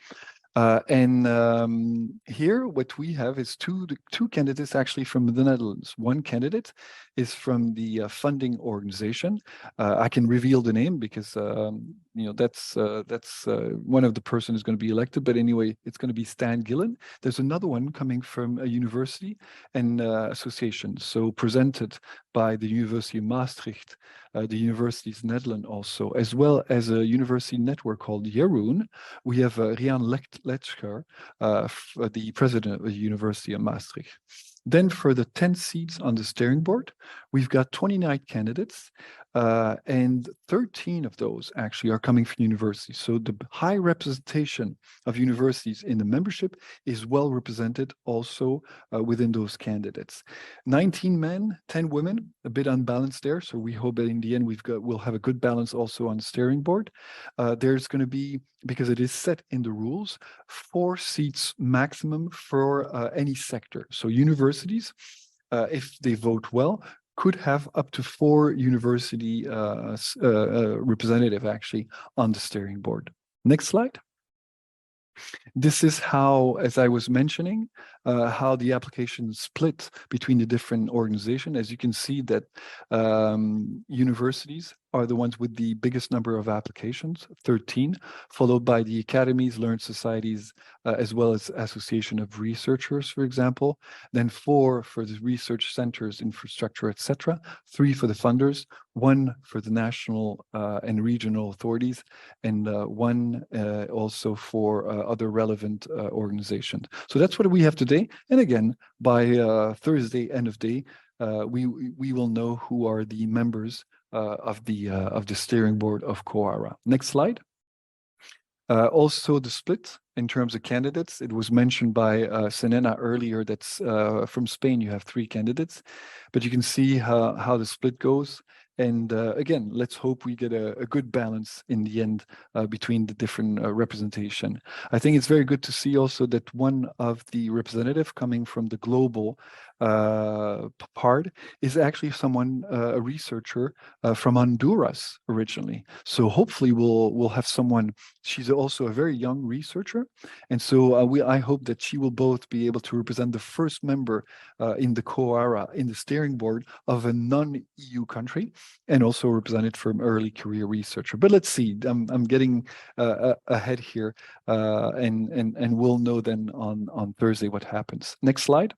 Here, what we have is two candidates actually from the Netherlands. One candidate is from the funding organization. I can reveal the name because that's one of the person who's going to be elected. But anyway, it's going to be Stan Gillen. There's another one coming from a university and association. So presented by the University of Maastricht, the Universities Netherlands also, as well as a university network called Jeroen. We have Rian Letschker, the president of the University of Maastricht. Then for the 10 seats on the steering board, we've got 29 candidates, and 13 of those actually are coming from universities. So the high representation of universities in the membership is well represented also within those candidates. 19 men, 10 women, a bit unbalanced there. So we hope that in the end we'll have a good balance also on the steering board. There's going to be, because it is set in the rules, 4 seats maximum for any sector. So universities, if they vote well, could have up to 4 university representative actually on the steering board. Next slide. This is how, as I was mentioning, how the application is split between the different organizations. As you can see that universities are the ones with the biggest number of applications, 13, followed by the academies, learned societies, as well as association of researchers, for example. Then 4 for the research centers, infrastructure, etc. 3 for the funders, 1 for the national and regional authorities, and 1 also for other relevant organizations. So that's what we have today. And again, by Thursday, end of day, we will know who are the members of the steering board of COARA. Next slide. Also the split in terms of candidates, it was mentioned by Senena earlier that's from Spain you have 3 candidates, but you can see how the split goes. And again, let's hope we get a good balance in the end between the different representation. I think it's very good to see also that one of the representative coming from the global part is actually someone, a researcher from Honduras originally. So hopefully we'll have someone, she's also a very young researcher. And so I hope that she will both be able to represent the first member in the COARA, in the steering board of a non-EU country, and also represented from early career researcher. But let's see, I'm getting ahead here, and we'll know then on Thursday what happens. Next slide.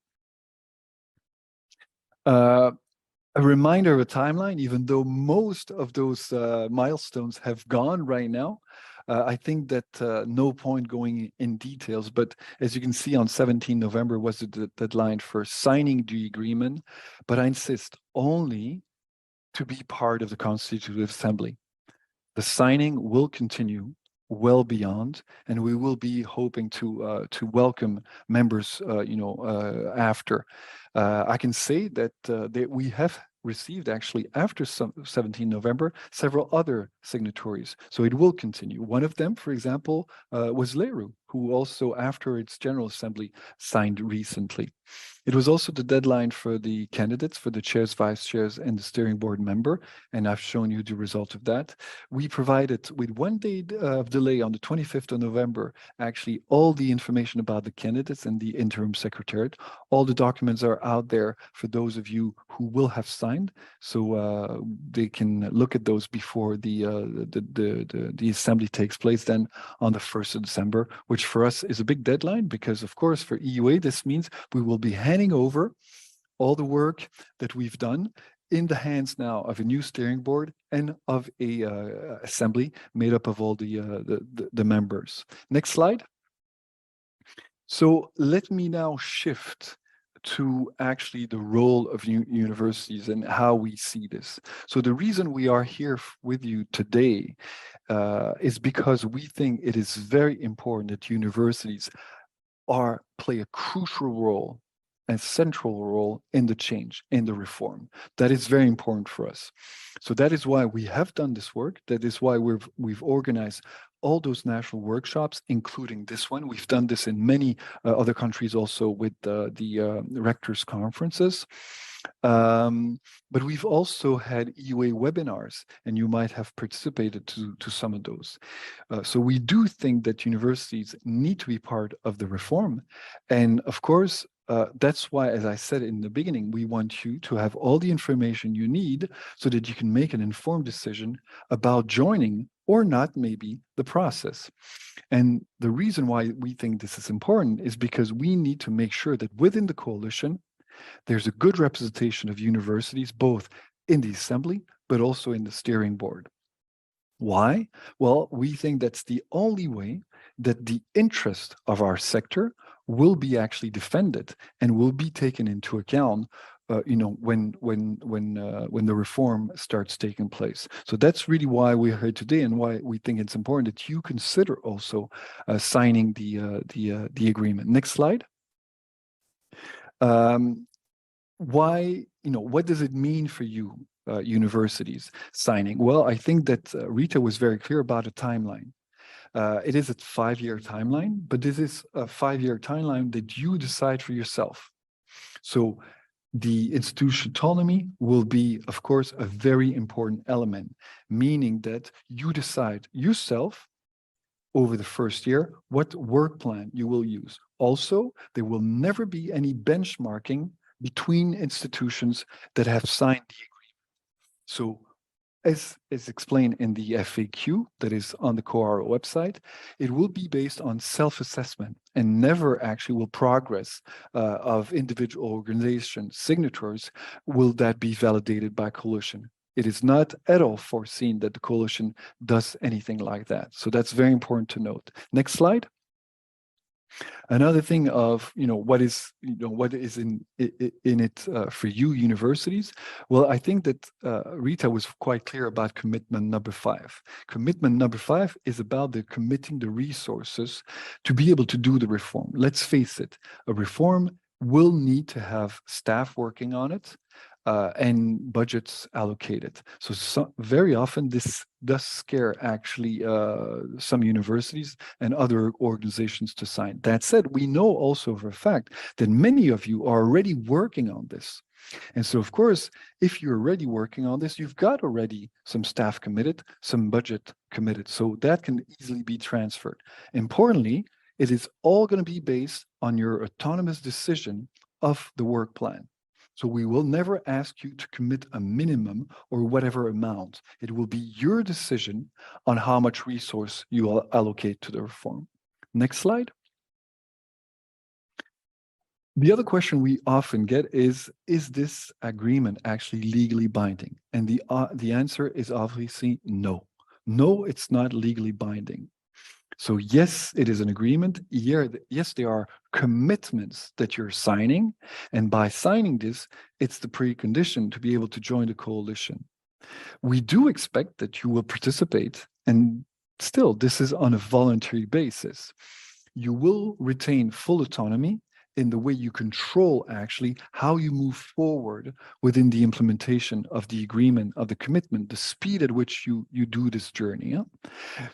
A reminder of a timeline, even though most of those milestones have gone right now, I think that no point going in details, but as you can see, on 17 November was the deadline for signing the agreement, but I insist only to be part of the Constitutive Assembly. The signing will continue well beyond, and we will be hoping to welcome members, after. I can say that we have received actually after 17 November several other signatories, so it will continue. One of them, for example, was Leru, who also after its General Assembly signed recently. It was also the deadline for the candidates for the chairs, vice chairs, and the steering board member, and I've shown you the result of that. We provided, with 1 day of delay on the 25th of November, actually all the information about the candidates and the interim secretariat. All the documents are out there for those of you who will have signed, so they can look at those before the assembly takes place then on the 1st of December, which for us is a big deadline because, of course, for EUA, this means we will be handing over all the work that we've done in the hands now of a new steering board and of a assembly made up of all the members. Next slide. So let me now shift to actually the role of universities and how we see this. So the reason we are here with you today is because we think it is very important that universities play a crucial role, a central role in the change, in the reform. That is very important for us. So that is why we have done this work. That is why we've organized all those national workshops, including this one. We've done this in many other countries also with the rectors' conferences. But we've also had EUA webinars, and you might have participated to some of those. So we do think that universities need to be part of the reform. And of course, that's why, as I said in the beginning, we want you to have all the information you need so that you can make an informed decision about joining or not maybe the process. And the reason why we think this is important is because we need to make sure that within the coalition, there's a good representation of universities, both in the assembly, but also in the steering board. Why? Well, we think that's the only way that the interest of our sector will be actually defended and will be taken into account when the reform starts taking place. So that's really why we're here today and why we think it's important that you consider also signing the agreement. Next slide. Why, what does it mean for you, universities signing? Well, I think that Rita was very clear about a timeline. It is a 5-year timeline, but this is a 5-year timeline that you decide for yourself. So the institution autonomy will be, of course, a very important element, meaning that you decide yourself over the first year what work plan you will use. Also, there will never be any benchmarking between institutions that have signed the agreement. So as is explained in the FAQ that is on the COARO website, it will be based on self-assessment and never actually will progress of individual organization signatories will that be validated by coalition. It is not at all foreseen that the coalition does anything like that. So that's very important to note. Next slide. Another thing of what is in it for you universities. Well, I think that Rita was quite clear about commitment number 5. Commitment number 5 is about committing the resources to be able to do the reform. Let's face it, a reform will need to have staff working on it. And budgets allocated. So very often this does scare actually some universities and other organizations to sign. That said, we know also for a fact that many of you are already working on this. And so, of course, if you're already working on this, you've got already some staff committed, some budget committed. So that can easily be transferred. Importantly, it is all going to be based on your autonomous decision of the work plan. So we will never ask you to commit a minimum or whatever amount. It will be your decision on how much resource you will allocate to the reform. Next slide. The other question we often get is this agreement actually legally binding? And the answer is obviously no. No, it's not legally binding. So yes, it is an agreement. Yes, there are commitments that you're signing. And by signing this, it's the precondition to be able to join the coalition. We do expect that you will participate, and still, this is on a voluntary basis. You will retain full autonomy in the way you control actually how you move forward within the implementation of the agreement, of the commitment, the speed at which you do this journey. Yeah?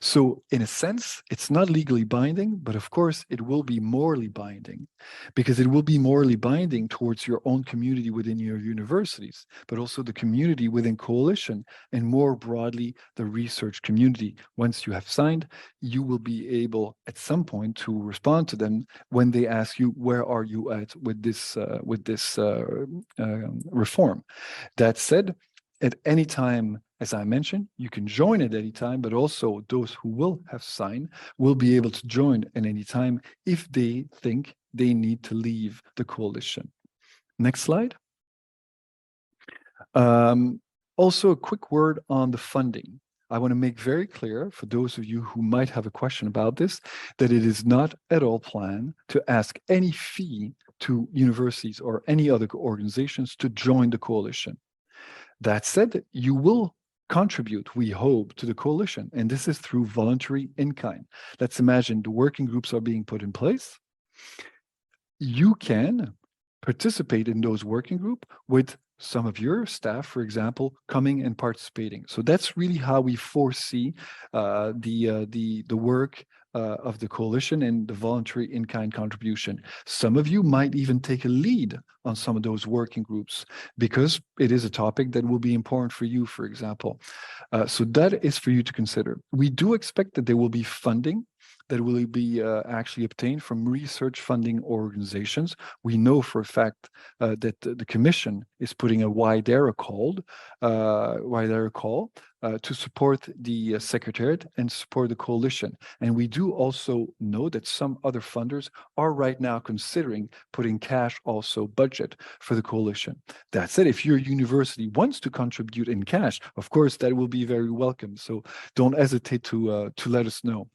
So in a sense, it's not legally binding, but of course it will be morally binding, because it will be morally binding towards your own community within your universities, but also the community within coalition, and more broadly, the research community. Once you have signed, you will be able at some point to respond to them when they ask you, where are you at with this reform? That said, at any time, as I mentioned, you can join at any time, but also those who will have signed will be able to join at any time if they think they need to leave the coalition. Next slide. Also, a quick word on the funding. I want to make very clear for those of you who might have a question about this, that it is not at all planned to ask any fee to universities or any other organizations to join the coalition. That said, you will contribute, we hope, to the coalition, and this is through voluntary in-kind. Let's imagine the working groups are being put in place. You can participate in those working groups with some of your staff, for example, coming and participating. So that's really how we foresee the work of the coalition and the voluntary in-kind contribution. Some of you might even take a lead on some of those working groups because it is a topic that will be important for you, for example. So that is for you to consider. We do expect that there will be funding that will be actually obtained from research funding organizations. We know for a fact that the Commission is putting a wide-area call to support the Secretariat and support the coalition. And we do also know that some other funders are right now considering putting cash also budget for the coalition. That said, if your university wants to contribute in cash, of course, that will be very welcome. So don't hesitate to let us know.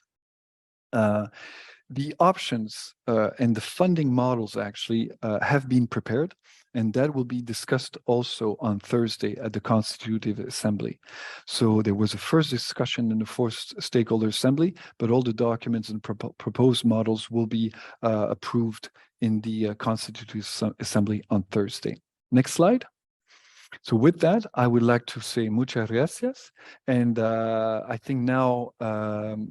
The options and the funding models actually have been prepared, and that will be discussed also on Thursday at the Constitutive Assembly. So there was a first discussion in the fourth stakeholder assembly, but all the documents and proposed models will be approved in the Constitutive Assembly on Thursday. Next slide. So with that, I would like to say muchas gracias. And I think now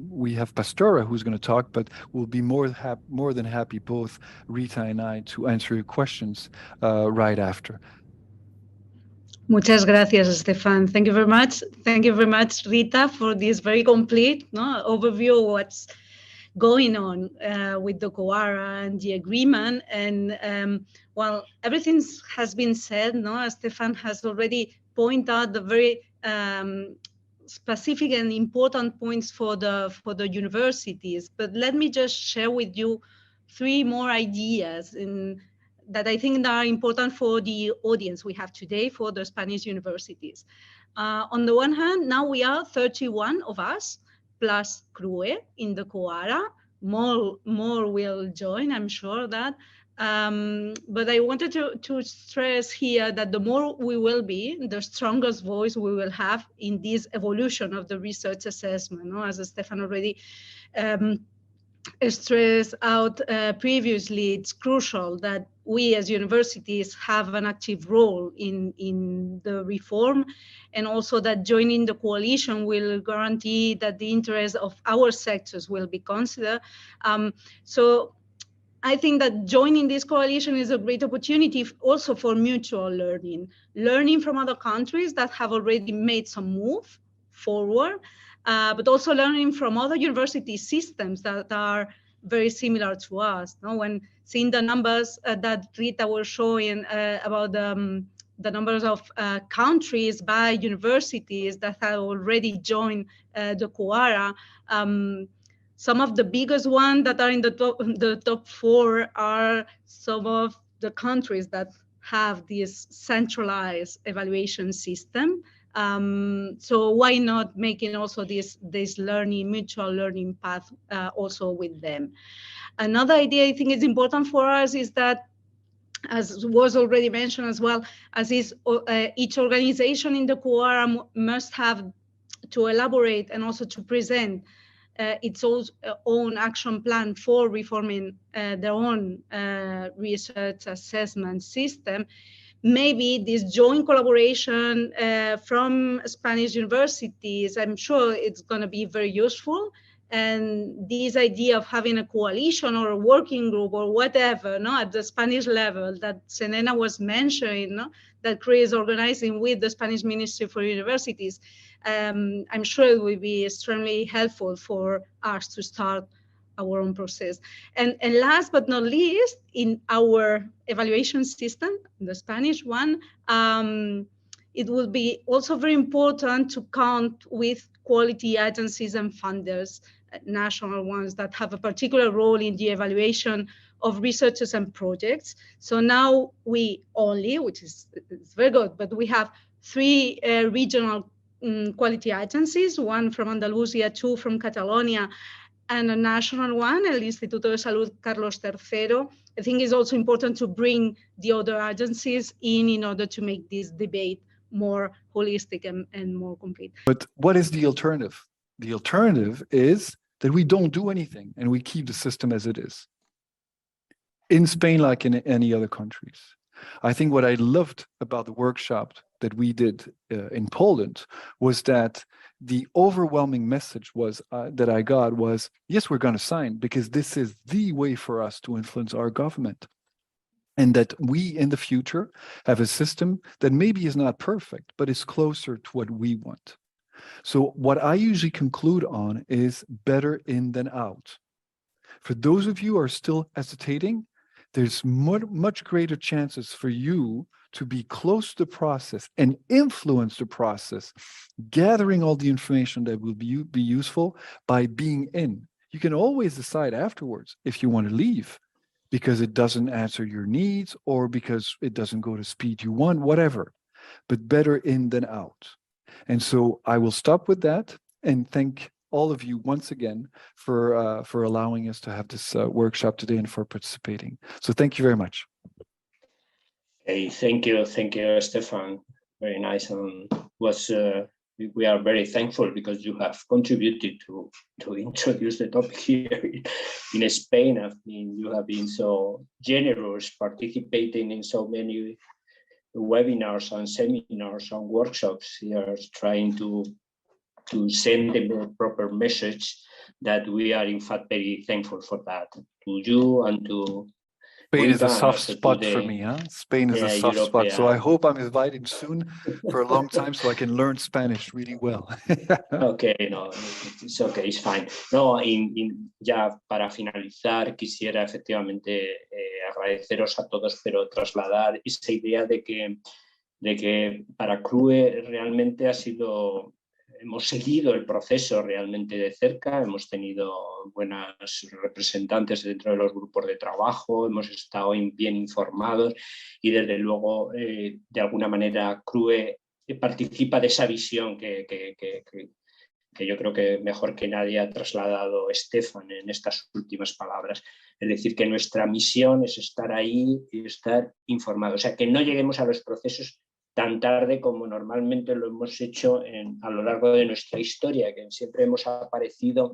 we have Pastora who's going to talk, but we'll be more than happy, both Rita and I, to answer your questions right after. Muchas gracias, Stefan. Thank you very much. Thank you very much, Rita, for this very complete overview of what's going on with the COARA and the agreement. And well, everything has been said. Stefan has already pointed out the very specific and important points for the universities. But let me just share with you 3 more ideas that I think are important for the audience we have today for the Spanish universities. On the one hand, now we are 31 of us, plus Crue in the COARA. More will join, I'm sure that. But I wanted to stress here that the more we will be, the strongest voice we will have in this evolution of the research assessment. As Stefan already stressed out previously, it's crucial that we as universities have an active role in the reform, and also that joining the coalition will guarantee that the interests of our sectors will be considered. So I think that joining this coalition is a great opportunity also for mutual learning from other countries that have already made some move forward, but also learning from other university systems that are very similar to us. When seeing the numbers that Rita was showing about the numbers of countries by universities that have already joined the COARA, some of the biggest ones that are in the top 4 are some of the countries that have this centralized evaluation system So why not making also this mutual learning path also with them? Another idea I think is important for us is that, as was already mentioned as well, as is each organization in the Quora must have to elaborate and also to present its own action plan for reforming their own research assessment system. Maybe this joint collaboration from Spanish universities, I'm sure it's going to be very useful. And this idea of having a coalition or a working group or whatever, at the Spanish level that Selena was mentioning, that Crue is organizing with the Spanish Ministry for Universities, I'm sure it will be extremely helpful for us to start our own process. And last but not least, in our evaluation system, the Spanish one, it will be also very important to count with quality agencies and funders, national ones that have a particular role in the evaluation of researchers and projects. So now we only, which is very good, but we have 3 regional quality agencies, 1 from Andalusia, 2 from Catalonia, and a national one, el Instituto de Salud Carlos III. I think it's also important to bring the other agencies in order to make this debate more holistic and more complete. But what is the alternative? The alternative is that we don't do anything and we keep the system as it is. In Spain, like in any other countries. I think what I loved about the workshop that we did in Poland was that the overwhelming message was that I got was, yes, we're going to sign because this is the way for us to influence our government. And that we in the future have a system that maybe is not perfect, but is closer to what we want. So what I usually conclude on is better in than out. For those of you who are still hesitating, there's much greater chances for you to be close to the process and influence the process, gathering all the information that will be useful by being in. You can always decide afterwards if you want to leave because it doesn't answer your needs or because it doesn't go to speed you want, whatever, but better in than out. And so I will stop with that and thank all of you once again for allowing us to have this workshop today and for participating. So thank you very much. Hey, thank you, Stefan. Very nice. We are very thankful because you have contributed to introduce the topic here in Spain. I mean, you have been so generous, participating in so many webinars and seminars and workshops here, trying to send the proper message that we are in fact very thankful for that. To you and to Spain is a soft spot for me, huh? Spain is a soft spot. So I hope I'm invited soon for a long time so I can learn Spanish really well. Okay, no, it's okay, it's fine. No, ya para finalizar, quisiera efectivamente agradeceros a todos, pero trasladar esa idea de que para Crue realmente hemos seguido el proceso realmente de cerca, hemos tenido buenas representantes dentro de los grupos de trabajo, hemos estado bien informados y desde luego de alguna manera Crue participa de esa visión que yo creo que mejor que nadie ha trasladado Stefan en estas últimas palabras. Es decir, que nuestra misión es estar ahí y estar informados, o sea, que no lleguemos a los procesos tan tarde como normalmente lo hemos hecho a lo largo de nuestra historia, que siempre hemos aparecido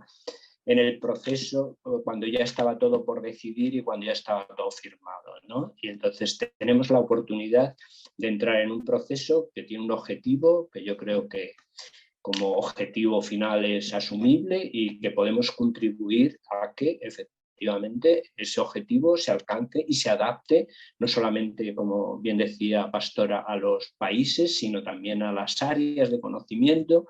en el proceso cuando ya estaba todo por decidir y cuando ya estaba todo firmado, ¿no? Y entonces tenemos la oportunidad de entrar en un proceso que tiene un objetivo que yo creo que como objetivo final es asumible y que podemos contribuir a que efectivamente ese objetivo se alcance y se adapte no solamente, como bien decía Pastora, a los países, sino también a las áreas de conocimiento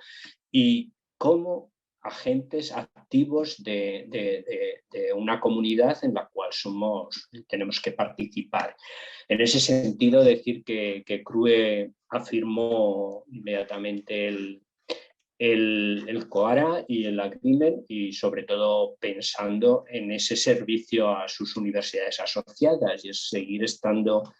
y como agentes activos de una comunidad en la cual tenemos que participar. En ese sentido, decir que Crue afirmó inmediatamente el COARA y el agreement y sobre todo pensando en ese servicio a sus universidades asociadas y es seguir estando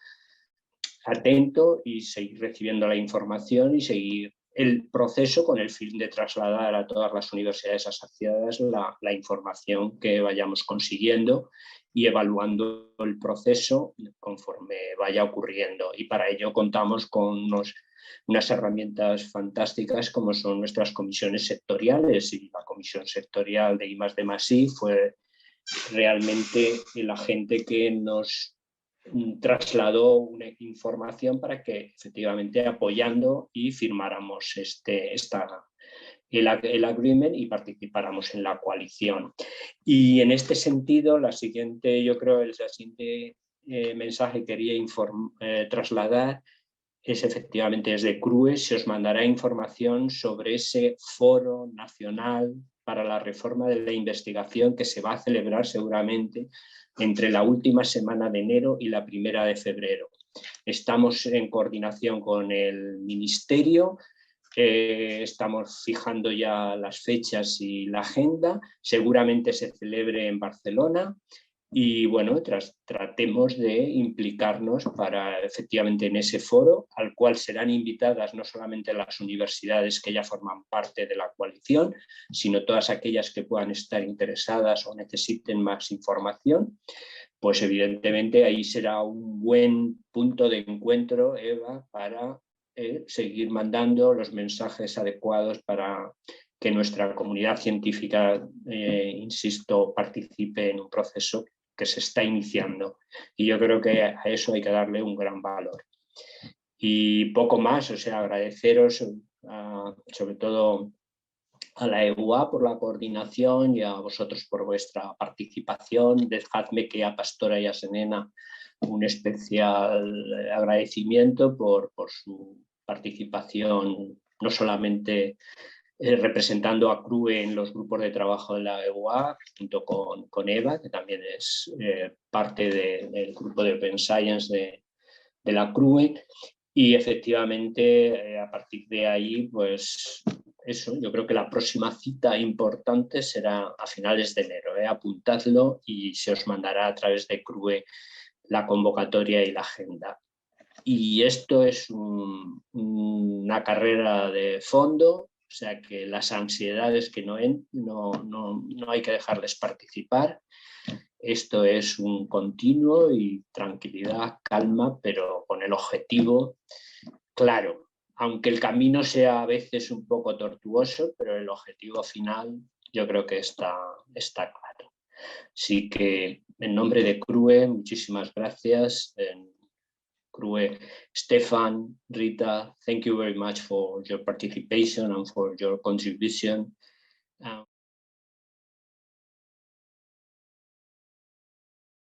atento y seguir recibiendo la información y seguir el proceso con el fin de trasladar a todas las universidades asociadas la información que vayamos consiguiendo y evaluando el proceso conforme vaya ocurriendo. Y para ello contamos con unas herramientas fantásticas como son nuestras comisiones sectoriales, y la comisión sectorial de I+D+I fue realmente el agente que nos trasladó una información para que efectivamente apoyando y firmáramos el agreement y participáramos en la coalición. Y en este sentido, el siguiente mensaje que quería trasladar es efectivamente desde Crue. Se os mandará información sobre ese foro nacional para la reforma de la investigación que se va a celebrar seguramente entre la última semana de enero y la primera de febrero. Estamos en coordinación con el Ministerio, estamos fijando ya las fechas y la agenda, seguramente se celebre en Barcelona y bueno, tratemos de implicarnos para efectivamente en ese foro, al cual serán invitadas no solamente las universidades que ya forman parte de la coalición, sino todas aquellas que puedan estar interesadas o necesiten más información. Pues evidentemente ahí será un buen punto de encuentro, Eva, para seguir mandando los mensajes adecuados para que nuestra comunidad científica, insisto, participe en un proceso que se está iniciando. Y yo creo que a eso hay que darle un gran valor. Y poco más, o sea, agradeceros sobre todo a la EUA por la coordinación y a vosotros por vuestra participación. Dejadme que a Pastora y a Senena un especial agradecimiento por su participación, no solamente representando a Crue en los grupos de trabajo de la EUA, junto con Eva, que también es parte del grupo de Open Science de la Crue, y efectivamente a partir de ahí, pues eso, yo creo que la próxima cita importante será a finales de enero, apuntadlo y se os mandará a través de Crue la convocatoria y la agenda. Y esto es una carrera de fondo, o sea que las ansiedades que no hay que dejarles participar. Esto es un continuo y tranquilidad, calma, pero con el objetivo claro. Aunque el camino sea a veces un poco tortuoso, pero el objetivo final yo creo que está claro. Así que en nombre de Crue, muchísimas gracias. Crue, Stefan, Rita, thank you very much for your participation and for your contribution.